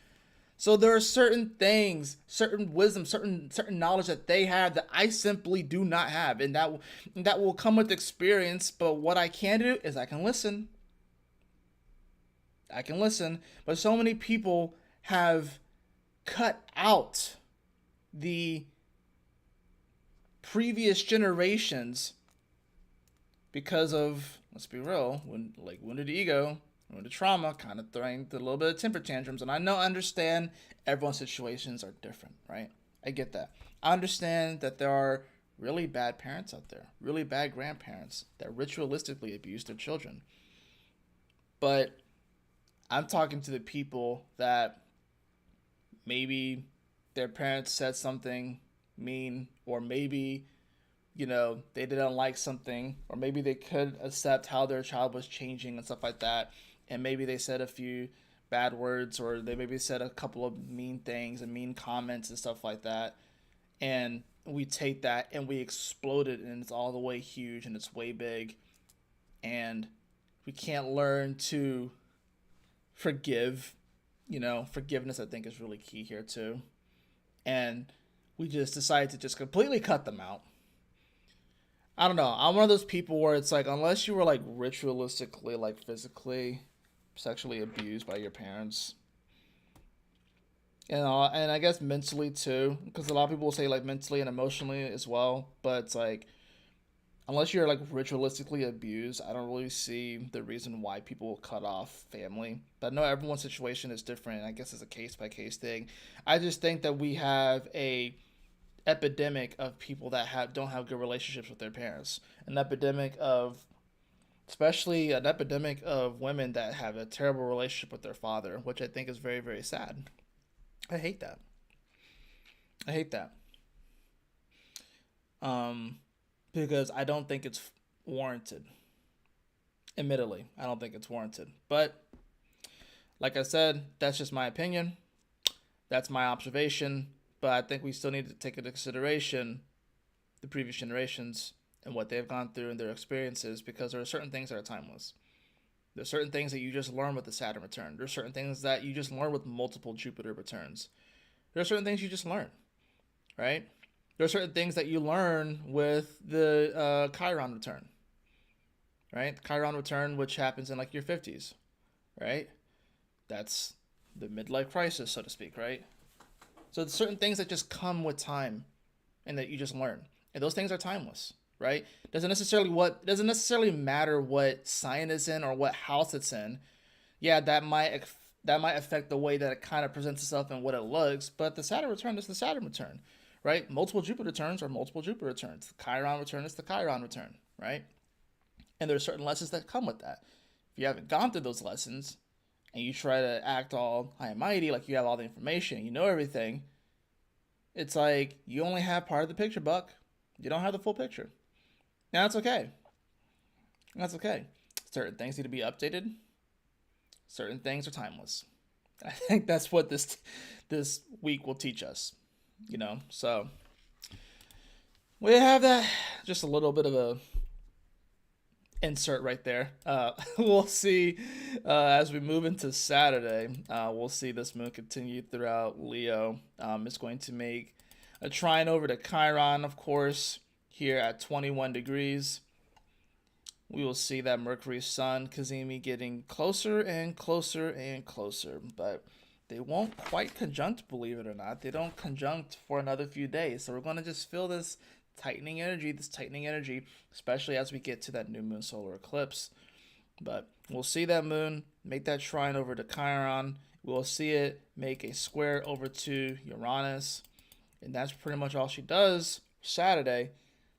So there are certain things, certain wisdom, certain knowledge that they have that I simply do not have, and that will come with experience. But what I can do is I can listen. I can listen. But so many people have cut out the previous generations because of, let's be real, wounded ego, wounded trauma, kind of throwing a little bit of temper tantrums. And I understand everyone's situations are different, right? I get that. I understand that there are really bad parents out there, really bad grandparents that ritualistically abuse their children. But I'm talking to the people that maybe their parents said something mean, or maybe they didn't like something, or maybe they could accept how their child was changing and stuff like that, and maybe they said a few bad words, or they maybe said a couple of mean things and mean comments and stuff like that, and we take that and we explode it, and it's all the way huge and it's way big, and we can't learn to forgive. Forgiveness, I think, is really key here too. And we just decided to just completely cut them out. I don't know. I'm one of those people where it's like, unless you were like ritualistically, like physically, sexually abused by your parents, and I guess mentally too, because a lot of people will say like mentally and emotionally as well. But it's like, unless you're like ritualistically abused, I don't really see the reason why people will cut off family. But no, everyone's situation is different. I guess it's a case by case thing. I just think that we have a epidemic of people that don't have good relationships with their parents. Especially an epidemic of women that have a terrible relationship with their father, which I think is very, very sad. I hate that. I hate that. Because I don't think it's warranted. Admittedly, I don't think it's warranted. But like I said, that's just my opinion. That's my observation. But I think we still need to take into consideration the previous generations and what they've gone through and their experiences, because there are certain things that are timeless. There's certain things that you just learn with the Saturn return. There's certain things that you just learn with multiple Jupiter returns. There are certain things you just learn, right? There are certain things that you learn with the Chiron return, right? The Chiron return, which happens in like your 50s, right? That's the midlife crisis, so to speak, right? So there's certain things that just come with time and that you just learn. And those things are timeless, right? Doesn't necessarily matter what sign it's in or what house it's in. Yeah, that might affect the way that it kind of presents itself and what it looks, but the Saturn return is the Saturn return, right? Multiple Jupiter returns are multiple Jupiter returns. The Chiron return is the Chiron return, right? And there's certain lessons that come with that. If you haven't gone through those lessons and you try to act all high and mighty, like you have all the information, you know everything, it's like you only have part of the picture, Buck. You don't have the full picture. Now, that's okay. That's okay. Certain things need to be updated. Certain things are timeless. I think that's what this week will teach us, So we have that, just a little bit of a insert right there. We'll see as we move into Saturday. We'll see this moon continue throughout Leo. It's going to make A trine over to Chiron, of course, here at 21 degrees. We will see that Mercury Sun cazimi getting closer and closer and closer, but they won't quite conjunct, believe it or not. They don't conjunct for another few days. So we're going to just feel this tightening energy, especially as we get to that new moon solar eclipse. But we'll see that moon make that trine over to Chiron. We'll see it make a square over to Uranus. And that's pretty much all she does Saturday.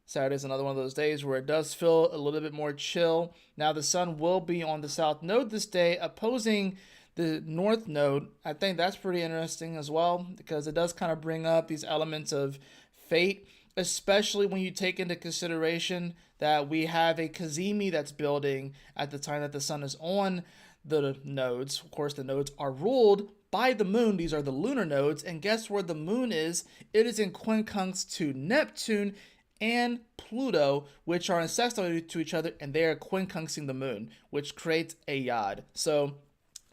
Saturday's another one of those days where it does feel a little bit more chill. Now the sun will be on the south node this day, opposing the north node. I think that's pretty interesting as well, because it does kind of bring up these elements of fate, especially when you take into consideration that we have a cazimi that's building at the time that the sun is on the nodes. Of course, the nodes are ruled by the moon. These are the lunar nodes. And guess where the moon is? It is in quincunx to Neptune and Pluto, which are ancestral to each other, and they are quincunxing the moon, which creates a yod. So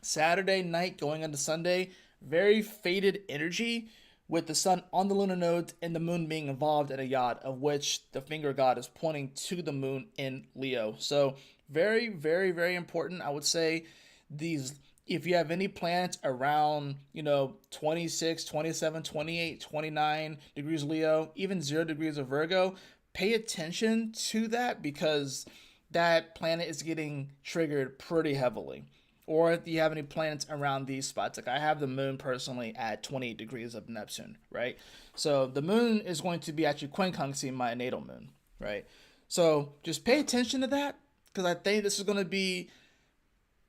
Saturday night going into Sunday, very fated energy, with the sun on the lunar nodes and the moon being involved in a yod, of which the finger god is pointing to the moon in Leo. So very, very, very important. I would say these, if you have any planets around, 26, 27, 28, 29 degrees Leo, even 0 degrees of Virgo, pay attention to that, because that planet is getting triggered pretty heavily. Or if you have any planets around these spots, like I have the moon personally at 28 degrees of Neptune, right? So the moon is going to be actually quincunxing my natal moon, right? So just pay attention to that, because I think this is going to be,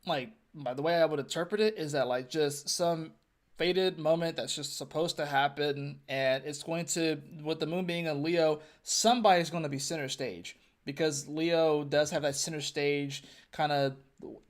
like, by the way I would interpret it, is that like just some fated moment that's just supposed to happen, and it's going to, with the moon being in Leo, somebody's going to be center stage, because Leo does have that center stage kind of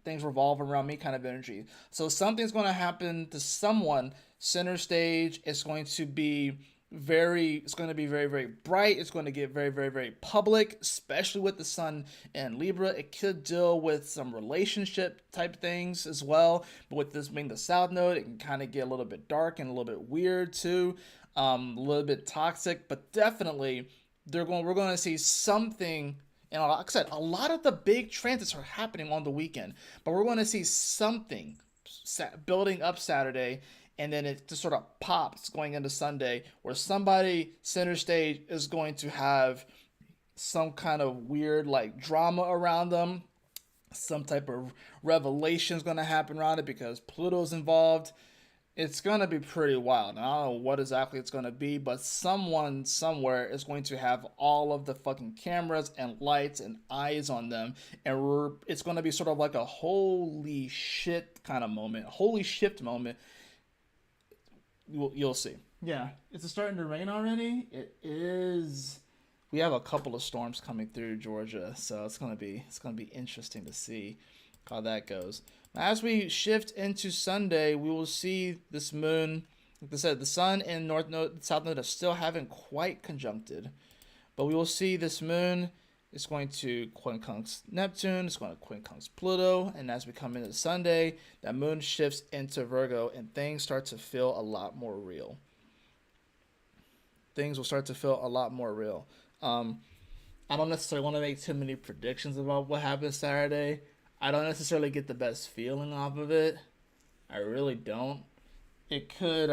things revolve around me kind of energy. So something's going to happen to someone center stage. It's going to be very very bright. It's going to get very, very, very public, especially with the sun and Libra. It could deal with some relationship type things as well, but with this being the south node, it can kind of get a little bit dark and a little bit weird too, a little bit toxic. But definitely we're going to see something. And like I said, a lot of the big transits are happening on the weekend, but we're going to see something building up Saturday, and then it just sort of pops going into Sunday, where somebody center stage is going to have some kind of weird like drama around them. Some type of revelation is going to happen around it, because Pluto's involved. It's going to be pretty wild. And I don't know what exactly it's going to be, but someone somewhere is going to have all of the fucking cameras and lights and eyes on them. And it's going to be sort of like a holy shit kind of moment, a holy shift moment. You'll see. Yeah, it's starting to rain already. It is. We have a couple of storms coming through Georgia, so it's gonna be interesting to see how that goes. As we shift into Sunday, we will see this moon. Like I said, the sun and north node, south node, still haven't quite conjuncted, but we will see this moon. It's going to quincunx Neptune. It's going to quincunx Pluto, and as we come into Sunday, that moon shifts into Virgo, and things start to feel a lot more real. Things will start to feel a lot more real. I don't necessarily want to make too many predictions about what happens Saturday. I don't necessarily get the best feeling off of it. I really don't. It could,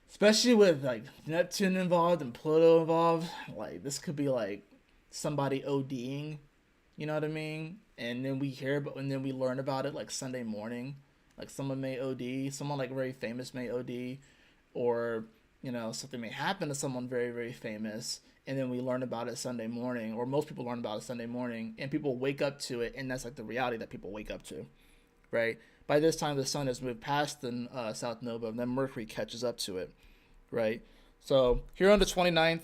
especially with like Neptune involved and Pluto involved, like this could be like somebody ODing, you know what I mean? And then then we learn about it like Sunday morning. Like someone may OD, someone like very famous may OD, or something may happen to someone very, very famous, and then we learn about it Sunday morning, or most people learn about it Sunday morning, and people wake up to it, and that's like the reality that people wake up to, right? By this time, the sun has moved past the South Nova, and then Mercury catches up to it, right? So here on the 29th,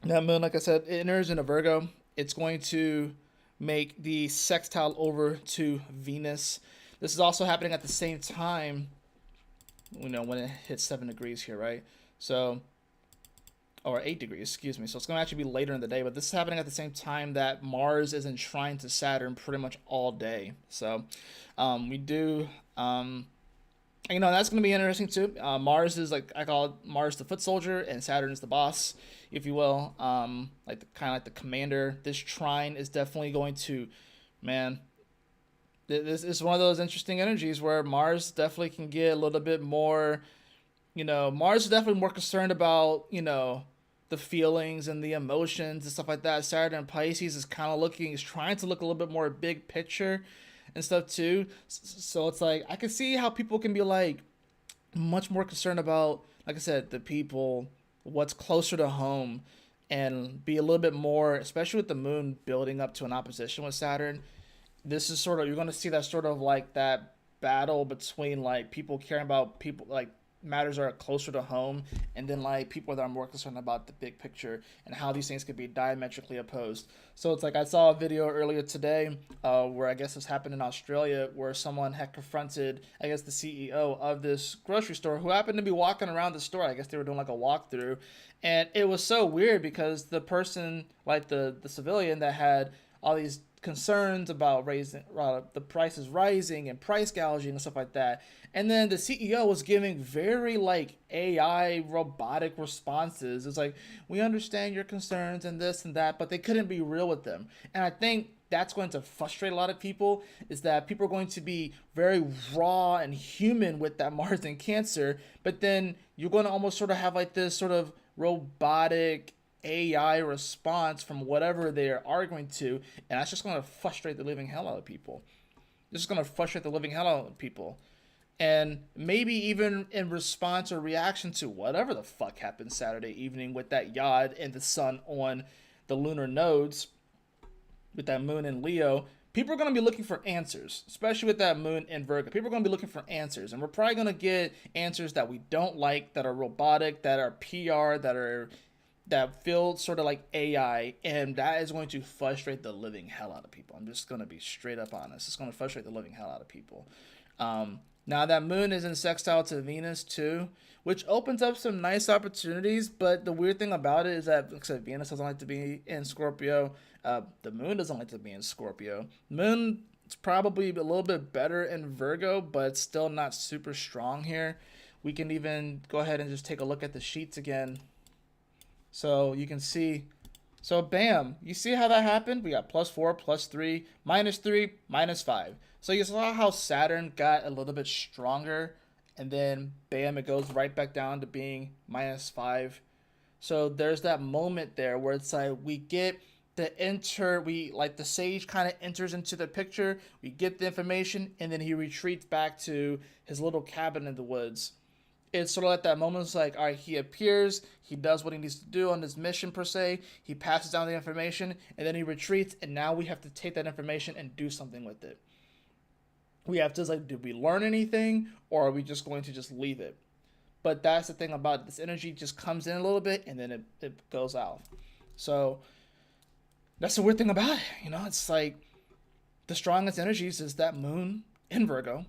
that moon, like I said, it enters into Virgo. It's going to make the sextile over to Venus. This is also happening at the same time, when it hits 7 degrees here, right? So, or 8 degrees, excuse me. So it's going to actually be later in the day, but this is happening at the same time that Mars is enshrined to Saturn pretty much all day. So we do That's going to be interesting too. Mars is like, I call it Mars the foot soldier, and Saturn is the boss, if you will. Like the kind of like the commander. This trine is definitely going to, man. This is one of those interesting energies where Mars definitely can get a little bit more. Mars is definitely more concerned about the feelings and the emotions and stuff like that. Saturn in Pisces is trying to look a little bit more big picture and stuff too. So it's like I can see how people can be like much more concerned about, like I said, the people, what's closer to home, and be a little bit more, especially with the moon building up to an opposition with Saturn. This is sort of, you're going to see that sort of like that battle between like people caring about people like matters that are closer to home, and then like people that are more concerned about the big picture and how these things could be diametrically opposed. So it's like I saw a video earlier today where I guess this happened in Australia, where someone had confronted, I guess, the CEO of this grocery store who happened to be walking around the store. I guess they were doing like a walkthrough, and it was so weird because the person, like the civilian that had all these concerns about raising the prices rising and price gouging and stuff like that. And then the CEO was giving very like AI robotic responses. It's like, we understand your concerns and this and that, but they couldn't be real with them. And I think that's going to frustrate a lot of people, is that people are going to be very raw and human with that Mars and Cancer, but then you're going to almost sort of have like this sort of robotic AI response from whatever they're arguing to, and that's just going to frustrate the living hell out of people. This is going to frustrate the living hell out of people. And maybe even in response or reaction to whatever the fuck happened Saturday evening with that Yod and the sun on the lunar nodes, with that moon in Leo, people are going to be looking for answers, especially with that moon in Virgo. People are going to be looking for answers, and we're probably going to get answers that we don't like, that are robotic, that are PR, that feel sort of like AI, and that is going to frustrate the living hell out of people. I'm just going to be straight up honest. It's going to frustrate the living hell out of people. Now that moon is in sextile to Venus too, which opens up some nice opportunities, but the weird thing about it is that, like I said, Venus doesn't like to be in Scorpio. The moon doesn't like to be in Scorpio. Moon is probably a little bit better in Virgo, but still not super strong here. We can even go ahead and just take a look at the sheets again. So you can see, so bam, you see how that happened? We got +4, +3, -3, -5. So you saw how Saturn got a little bit stronger, and then bam, it goes right back down to being -5. So there's that moment there where it's like we get the sage kind of enters into the picture, we get the information, and then he retreats back to his little cabin in the woods. It's sort of like that moment. It's like, all right, he appears, he does what he needs to do on his mission per se, he passes down the information, and then he retreats, and now we have to take that information and do something with it. We have to, like, did we learn anything, or are we just going to just leave it? But that's the thing about it. This energy just comes in a little bit, and then it goes out. So that's the weird thing about it. It's like the strongest energies is that moon in Virgo,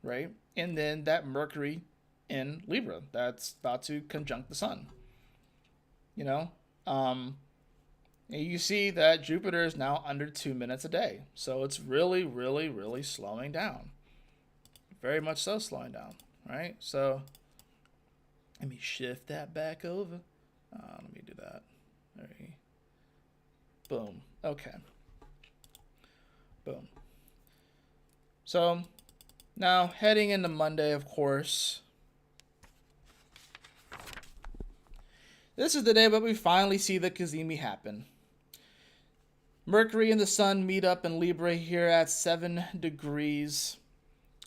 right? And then that Mercury in Libra that's about to conjunct the sun. And you see that Jupiter is now under 2 minutes a day. So it's really, really, really slowing down. Very much so slowing down, right? So let me shift that back over. Let me do that. Boom. Okay. Boom. So now heading into Monday, of course. This is the day that we finally see the Cazimi happen. Mercury and the Sun meet up in Libra here at 7 degrees.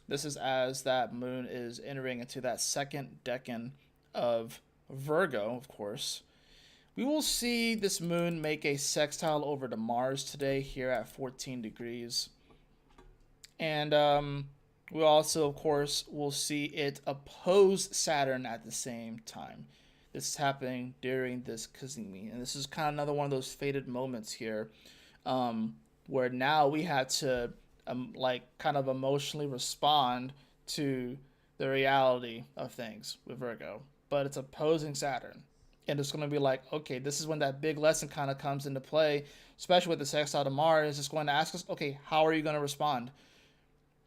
This is as that moon is entering into that second decan of Virgo, of course. We will see this moon make a sextile over to Mars today here at 14 degrees. And we also, of course, will see it oppose Saturn at the same time. This is happening during this Cazimi. And this is kind of another one of those fated moments here where now we had to kind of emotionally respond to the reality of things with Virgo. But it's opposing Saturn. And it's going to be like, okay, this is when that big lesson kind of comes into play, especially with the sextile to Mars. It's going to ask us, okay, how are you going to respond?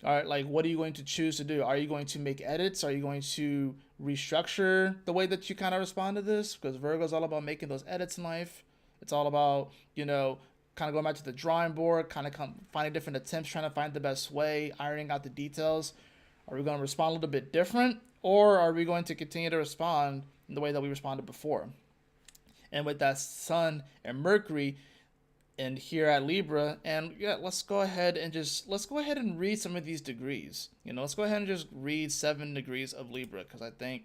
All right, like what are you going to choose to do? Are you going to make edits? Are you going to restructure the way that you kind of respond to this? Because Virgo is all about making those edits in life. It's all about, kind of going back to the drawing board, kind of finding different attempts, trying to find the best way, ironing out the details. Are we going to respond a little bit different, or are we going to continue to respond in the way that we responded before? And with that Sun and Mercury, and here at Libra, and yeah, let's go ahead and read some of these degrees. Let's go ahead and just read 7 degrees of Libra, because I think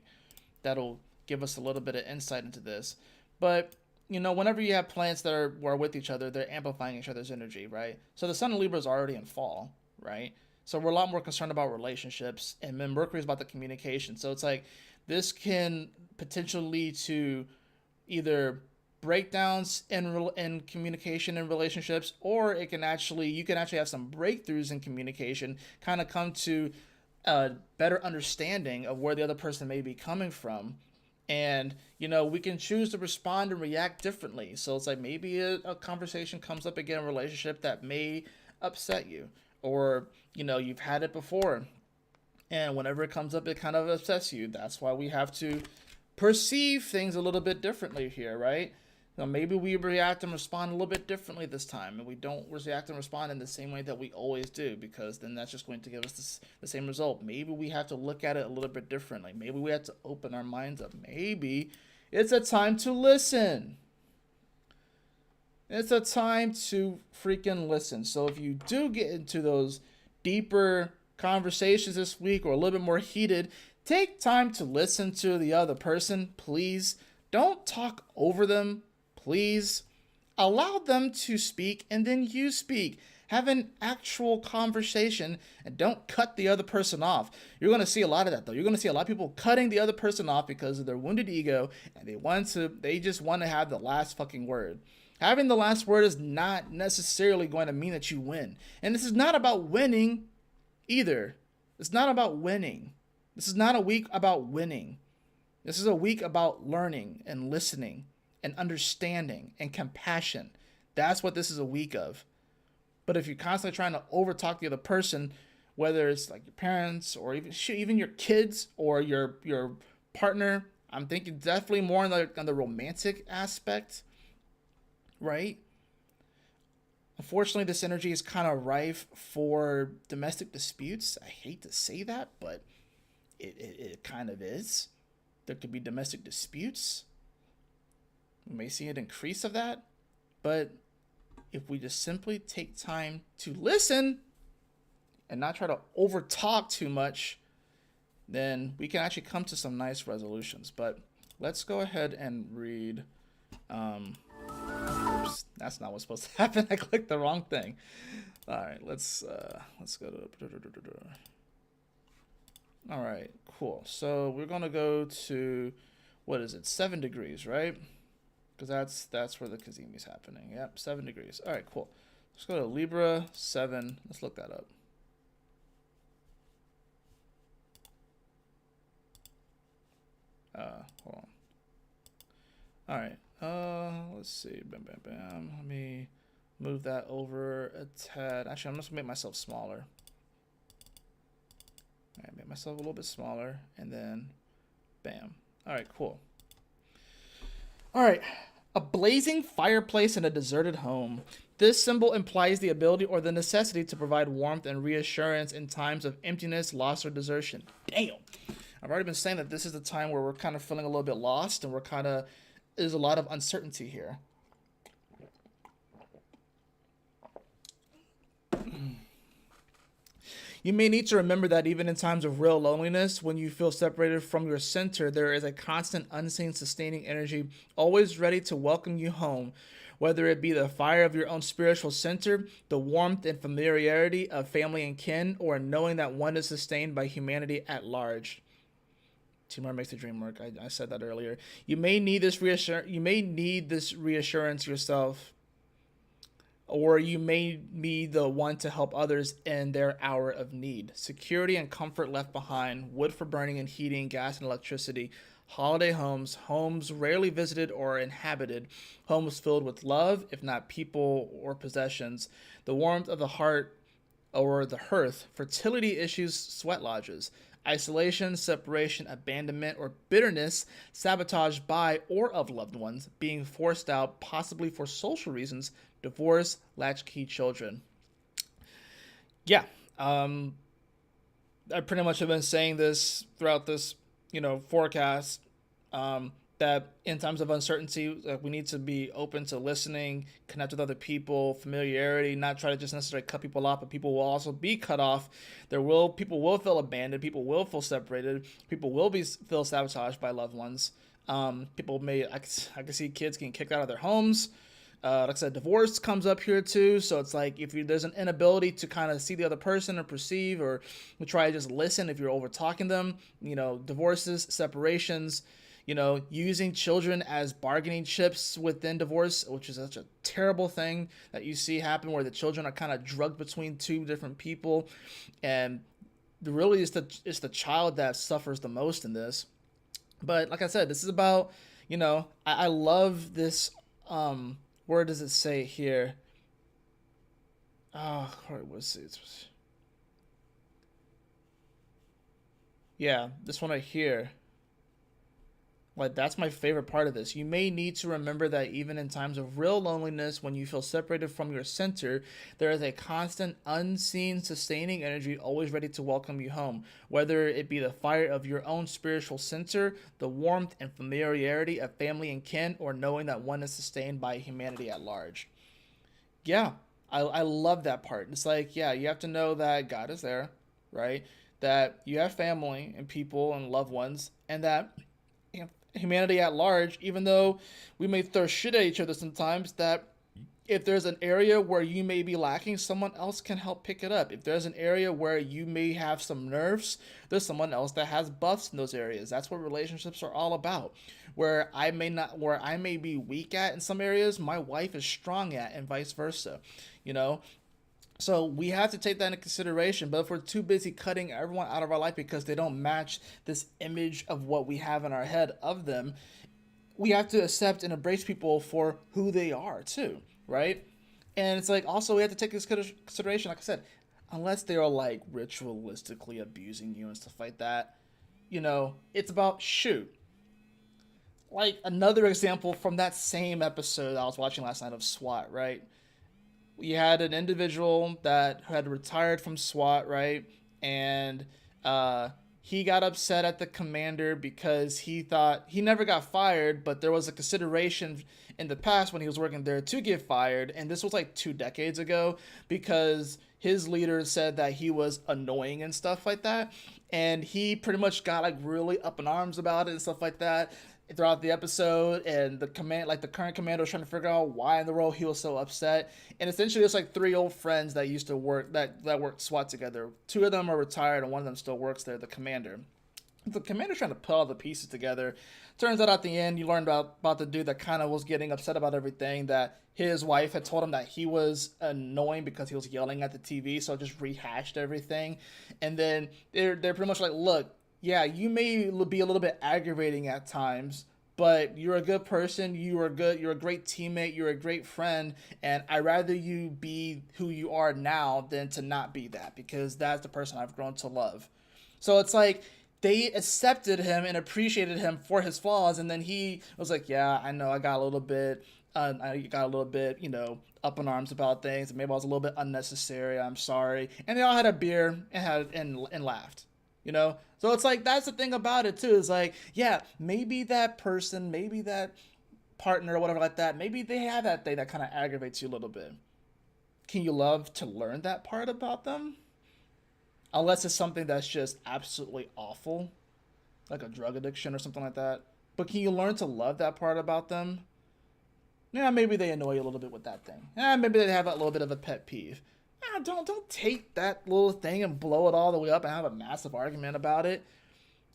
that'll give us a little bit of insight into this. But whenever you have planets that are with each other, they're amplifying each other's energy, right? So the Sun in Libra is already in fall, right? So we're a lot more concerned about relationships, and then Mercury is about the communication. So it's like this can potentially lead to either breakdowns in communication and relationships, or you can actually have some breakthroughs in communication, kind of come to a better understanding of where the other person may be coming from. And we can choose to respond and react differently. So it's like maybe a conversation comes up again in a relationship that may upset you, or you've had it before, and whenever it comes up it kind of upsets you. That's why we have to perceive things a little bit differently here, right? Now maybe we react and respond a little bit differently this time, and we don't react and respond in the same way that we always do, because then that's just going to give us the same result. Maybe we have to look at it a little bit differently. Maybe we have to open our minds up. Maybe it's a time to listen. It's a time to freaking listen. So if you do get into those deeper conversations this week, or a little bit more heated, take time to listen to the other person, please. Don't talk over them, please. Allow them to speak, and then you speak. Have an actual conversation, and don't cut the other person off. You're going to see a lot of that, though. You're going to see a lot of people cutting the other person off because of their wounded ego, and they just want to have the last fucking word. Having the last word is not necessarily going to mean that you win. And this is not about winning either. It's not about winning. This is not a week about winning. This is a week about learning and listening and understanding and compassion. That's what this is a week of. But if you're constantly trying to overtalk the other person, whether it's like your parents or even your kids or your partner, I'm thinking definitely more on the romantic aspect, right? Unfortunately, this energy is kind of rife for domestic disputes. I hate to say that, but it kind of is. There could be domestic disputes. We may see an increase of that. But if we just simply take time to listen and not try to overtalk too much, then we can actually come to some nice resolutions. But let's go ahead and read. Oops, that's not what's supposed to happen. I clicked the wrong thing. All right, let's go to. All right, cool. So we're gonna go to, what is it? 7 degrees, right? Because that's where the Kazemi is happening. Yep, 7 degrees. All right, cool. Let's go to Libra 7. Let's look that up. Hold on. All right. Let's see. Bam, bam, bam. Let me move that over a tad. Actually, I'm just gonna make myself smaller. All right, make myself a little bit smaller, and then, bam. All right, cool. All right, a blazing fireplace in a deserted home. This symbol implies the ability or the necessity to provide warmth and reassurance in times of emptiness, loss, or desertion. Damn. I've already been saying that this is the time where we're kind of feeling a little bit lost, and there's a lot of uncertainty here. You may need to remember that even in times of real loneliness, when you feel separated from your center, there is a constant, unseen, sustaining energy always ready to welcome you home, whether it be the fire of your own spiritual center, the warmth and familiarity of family and kin, or knowing that one is sustained by humanity at large. Teamwork makes the dream work. I said that earlier. You may need this reassurance yourself, or you may be the one to help others in their hour of need. Security and comfort left behind, wood for burning and heating, gas and electricity, holiday homes, homes rarely visited or inhabited, homes filled with love, if not people or possessions, the warmth of the heart or the hearth, fertility issues, sweat lodges, isolation, separation, abandonment, or bitterness, sabotage by or of loved ones, being forced out, possibly for social reasons, divorce, latchkey children. Yeah, um, I pretty much have been saying this throughout this, forecast. That in times of uncertainty, we need to be open to listening, connect with other people, familiarity, not try to just necessarily cut people off, but people will also be cut off. People will feel abandoned, people will feel separated, people will feel sabotaged by loved ones. People may I can see kids getting kicked out of their homes. Like I said, divorce comes up here too. So it's like if there's an inability to kind of see the other person or perceive, or try to just listen if you're over talking them, divorces, separations, using children as bargaining chips within divorce, which is such a terrible thing that you see happen where the children are kind of drugged between two different people. And really it's the child that suffers the most in this. But like I said, this is about, I love this. Where does it say here? Oh, where was it? Yeah, this one right here. Like, that's my favorite part of this. You may need to remember that even in times of real loneliness, when you feel separated from your center, there is a constant, unseen, sustaining energy always ready to welcome you home. Whether it be the fire of your own spiritual center, the warmth and familiarity of family and kin, or knowing that one is sustained by humanity at large. Yeah, I love that part. It's like, yeah, you have to know that God is there, right? That you have family and people and loved ones, and that humanity at large, even though we may throw shit at each other sometimes, that if there's an area where you may be lacking, someone else can help pick it up. If there's an area where you may have some nerfs, there's someone else that has buffs in those areas. That's what relationships are all about. Where I may be weak at in some areas, my wife is strong at, and vice versa. You know, so we have to take that into consideration. But if we're too busy cutting everyone out of our life because they don't match this image of what we have in our head of them, we have to accept and embrace people for who they are too, right? And it's like also we have to take this consideration, like I said, unless they're like ritualistically abusing you and stuff like that, it's about shoot. Like another example from that same episode I was watching last night of SWAT, right? We had an individual that had retired from SWAT, right? And he got upset at the commander because he thought he never got fired, but there was a consideration in the past when he was working there to get fired. And this was like 2 decades ago because his leader said that he was annoying and stuff like that. And he pretty much got like really up in arms about it and stuff like that throughout the episode, and the current commander was trying to figure out why in the world he was so upset. And essentially it's like three old friends that used to work that worked SWAT together. Two of them are retired and one of them still works there, the commander's trying to put all the pieces together. Turns out at the end you learned about the dude that kind of was getting upset about everything, that his wife had told him that he was annoying because he was yelling at the TV, so just rehashed everything. And then they're pretty much like, look, yeah, you may be a little bit aggravating at times, but you're a good person. You're a great teammate. You're a great friend. And I'd rather you be who you are now than to not be that, because that's the person I've grown to love. So it's like they accepted him and appreciated him for his flaws. And then he was like, yeah, I know I got a little bit, up in arms about things. Maybe I was a little bit unnecessary. I'm sorry. And they all had a beer and laughed. So it's like that's the thing about it too, is like, yeah, maybe that person, maybe that partner or whatever like that, maybe they have that thing that kind of aggravates you a little bit. Can you love to learn that part about them? Unless it's something that's just absolutely awful, like a drug addiction or something like that. But can you learn to love that part about them? Yeah, maybe they annoy you a little bit with that thing. Yeah, maybe they have that little bit of a pet peeve. Don't take that little thing and blow it all the way up and have a massive argument about it.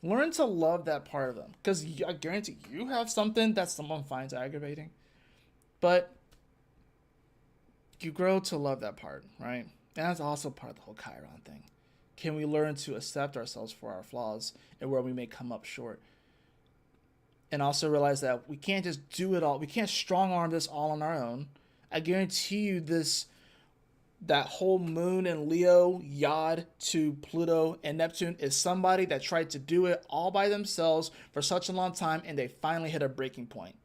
Learn to love that part of them, because I guarantee you have something that someone finds aggravating, but you grow to love that part, right? And that's also part of the whole Chiron thing. Can we learn to accept ourselves for our flaws and where we may come up short? And also realize that we can't just do it all. We can't strong arm this all on our own. I guarantee you that whole moon and Leo yod to Pluto and Neptune is somebody that tried to do it all by themselves for such a long time and they finally hit a breaking point.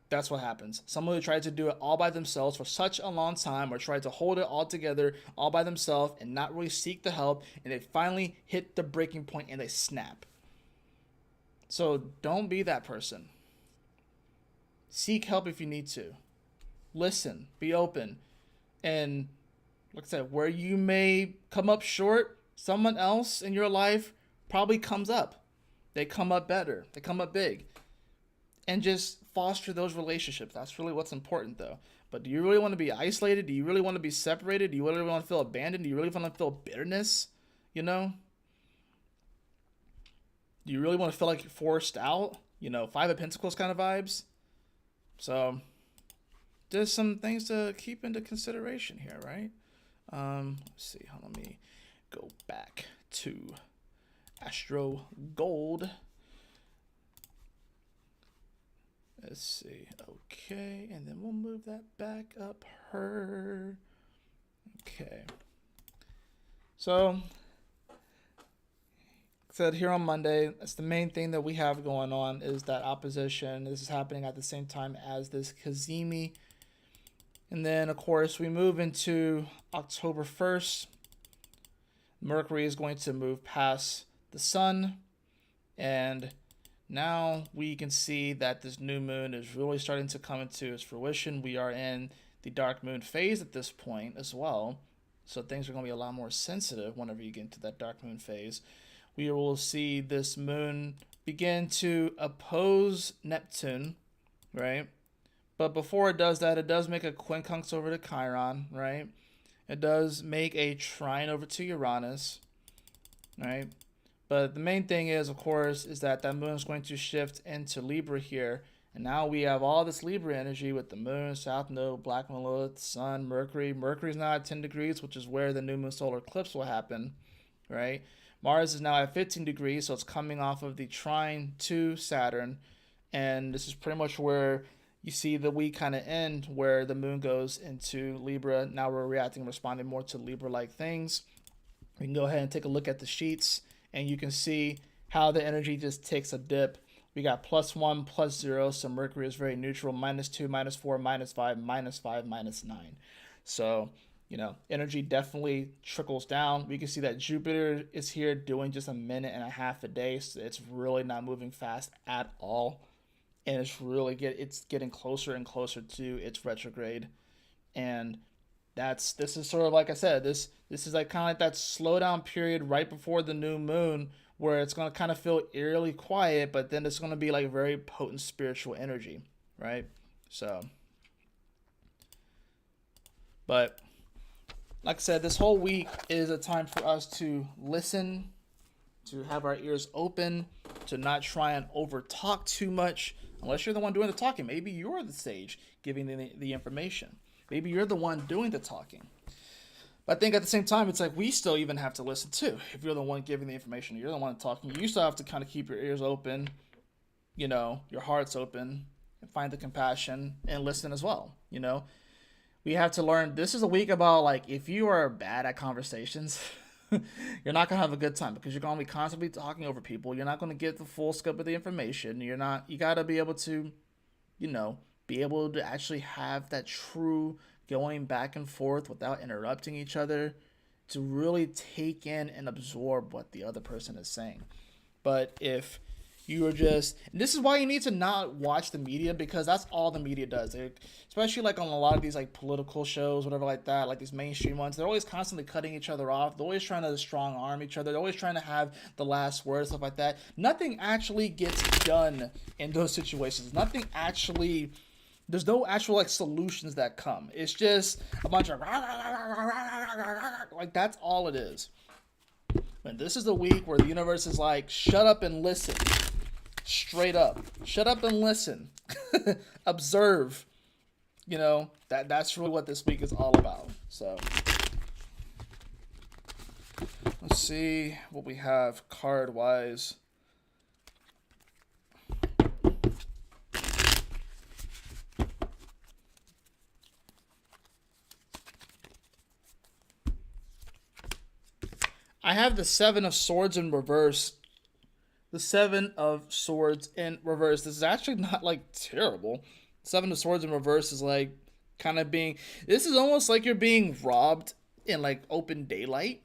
That's what happens. Someone who tried to do it all by themselves for such a long time or tried to hold it all together all by themselves and not really seek the help, and they finally hit the breaking point and they snap. So don't be that person. Seek help if you need to. Listen, be open. And like I said, where you may come up short, someone else in your life probably comes up. They come up better. They come up big. And just foster those relationships. That's really what's important, though. But do you really want to be isolated? Do you really want to be separated? Do you really want to feel abandoned? Do you really want to feel bitterness? You know? Do you really want to feel like you're forced out? You know, Five of Pentacles kind of vibes? So, there's some things to keep into consideration here, right? Let's see. Let me go back to Astro Gold. Let's see. Okay, and then we'll move that back up her. Okay. So, said here on Monday, that's the main thing that we have going on is that opposition. This is happening at the same time as this Cazimi. And then, of course, we move into October 1st. Mercury is going to move past the sun. And now we can see that this new moon is really starting to come into its fruition. We are in the dark moon phase at this point as well. So things are going to be a lot more sensitive whenever you get into that dark moon phase. We will see this moon begin to oppose Neptune, right? But before it does that, it does make a quincunx over to Chiron, right? It does make a trine over to Uranus, right? But the main thing is, of course, is that moon is going to shift into Libra here. And now we have all this Libra energy with the moon, South Node, Black Lilith, Sun, Mercury. Mercury's now at 10 degrees, which is where the new moon solar eclipse will happen, right? Mars is now at 15 degrees, so it's coming off of the trine to Saturn. And this is pretty much where you see the week kind of end, where the moon goes into Libra. Now we're reacting and responding more to Libra-like things. We can go ahead and take a look at the sheets, and you can see how the energy just takes a dip. We got +1, +0, so Mercury is very neutral, -2, -4, -5, -5, -9. So, you know, energy definitely trickles down. We can see that Jupiter is here doing just 1.5 minutes a day. So it's really not moving fast at all. And it's getting closer and closer to its retrograde. And this is sort of like I said, this is like kind of like that slowdown period right before the new moon where it's going to kind of feel eerily quiet, but then it's going to be like very potent spiritual energy, right? So, but like I said, this whole week is a time for us to listen, to have our ears open, to not try and over talk too much, unless you're the one doing the talking. Maybe you're the sage giving the information. Maybe you're the one doing the talking. But I think at the same time, it's like we still even have to listen too. If you're the one giving the information, you're the one talking, you still have to kind of keep your ears open, you know, your heart's open, and find the compassion and listen as well, you know. We have to learn, this is a week about, like, if you are bad at conversations, you're not going to have a good time because you're going to be constantly talking over people. You're not going to get the full scope of the information. You got to be able to, you know, be able to actually have that true going back and forth without interrupting each other, to really take in and absorb what the other person is saying. But if you are just, and this is why you need to not watch the media, because that's all the media does. Especially like on a lot of these like political shows, whatever like that, like these mainstream ones, they're always constantly cutting each other off. They're always trying to strong arm each other. They're always trying to have the last word, stuff like that. Nothing actually gets done in those situations. There's no actual like solutions that come. It's just a bunch of like, that's all it is. And this is the week where the universe is like, shut up and listen. Straight up. Shut up and listen. Observe. You know, that's really what this week is all about. So, let's see what we have card-wise. I have the Seven of Swords in reverse. The Seven of Swords in reverse. This is actually not like terrible. Seven of Swords in reverse is like kind of being. This is almost like you're being robbed in like open daylight.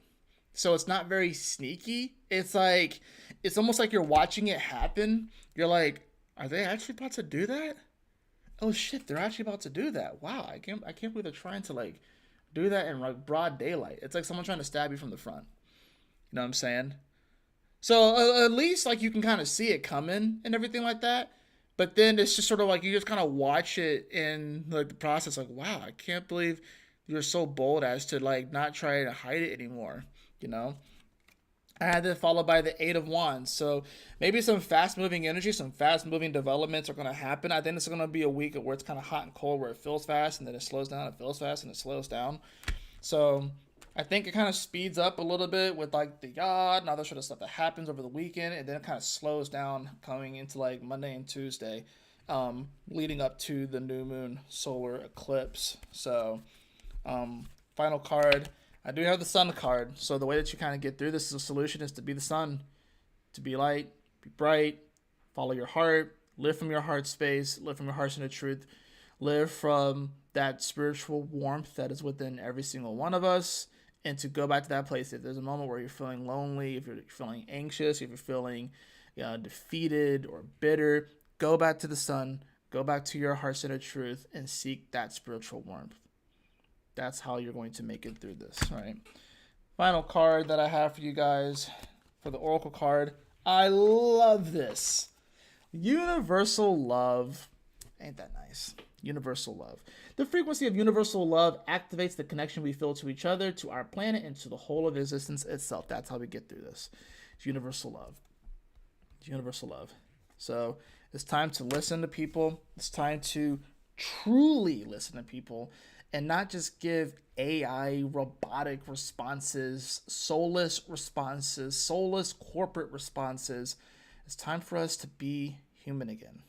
So it's not very sneaky. It's like it's almost like you're watching it happen. You're like, are they actually about to do that? Oh shit, they're actually about to do that. Wow, I can't believe they're trying to like do that in like broad daylight. It's like someone trying to stab you from the front. You know what I'm saying? So at least like you can kind of see it coming and everything like that. But then it's just sort of like you just kind of watch it in like the process. Like, wow, I can't believe you're so bold as to like not try to hide it anymore. You know. I had that followed by the Eight of Wands. So maybe some fast moving energy, some fast moving developments are going to happen. I think it's going to be a week where it's kind of hot and cold, where it feels fast and then it slows down. It feels fast and it slows down. So I think it kind of speeds up a little bit with like the yacht and other sort of stuff that happens over the weekend, and then it kind of slows down coming into like Monday and Tuesday, leading up to the new moon solar eclipse. So, final card. I do have the sun card. So the way that you kind of get through this solution is to be the sun, to be light, be bright, follow your heart, live from your heart space, live from your heart centered truth, live from that spiritual warmth that is within every single one of us, and to go back to that place. If there's a moment where you're feeling lonely, if you're feeling anxious, if you're feeling defeated or bitter, go back to the sun, go back to your heart centered truth, and seek that spiritual warmth. That's how you're going to make it through this. All right. Final card that I have for you guys for the Oracle card. I love this. Universal love. Ain't that nice? Universal love. The frequency of universal love activates the connection we feel to each other, to our planet, and to the whole of existence itself. That's how we get through this. It's universal love. It's universal love. So it's time to listen to people. It's time to truly listen to people and not just give AI robotic responses, soulless corporate responses. It's time for us to be human again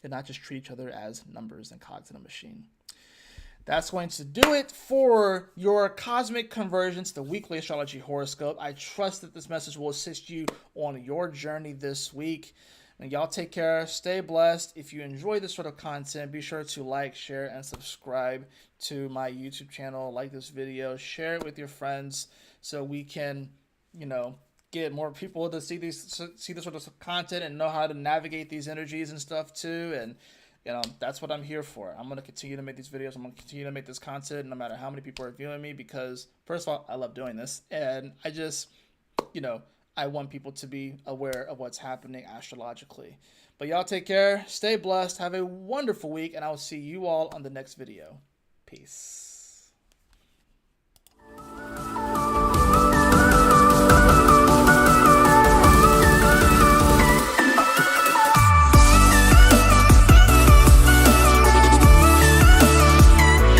and not just treat each other as numbers and cogs in a machine. That's going to do it for your Cosmic Convergence, the weekly astrology horoscope. I trust that this message will assist you on your journey this week. And y'all take care. Stay blessed. If you enjoy this sort of content, be sure to like, share, and subscribe to my YouTube channel. Like this video. Share it with your friends so we can, get more people to see this sort of content and know how to navigate these energies and stuff too. And that's what I'm here for. I'm going to continue to make these videos. I'm going to continue to make this content no matter how many people are viewing me, because first of all, I love doing this. And I just, I want people to be aware of what's happening astrologically. But y'all take care. Stay blessed. Have a wonderful week. And I will see you all on the next video. Peace.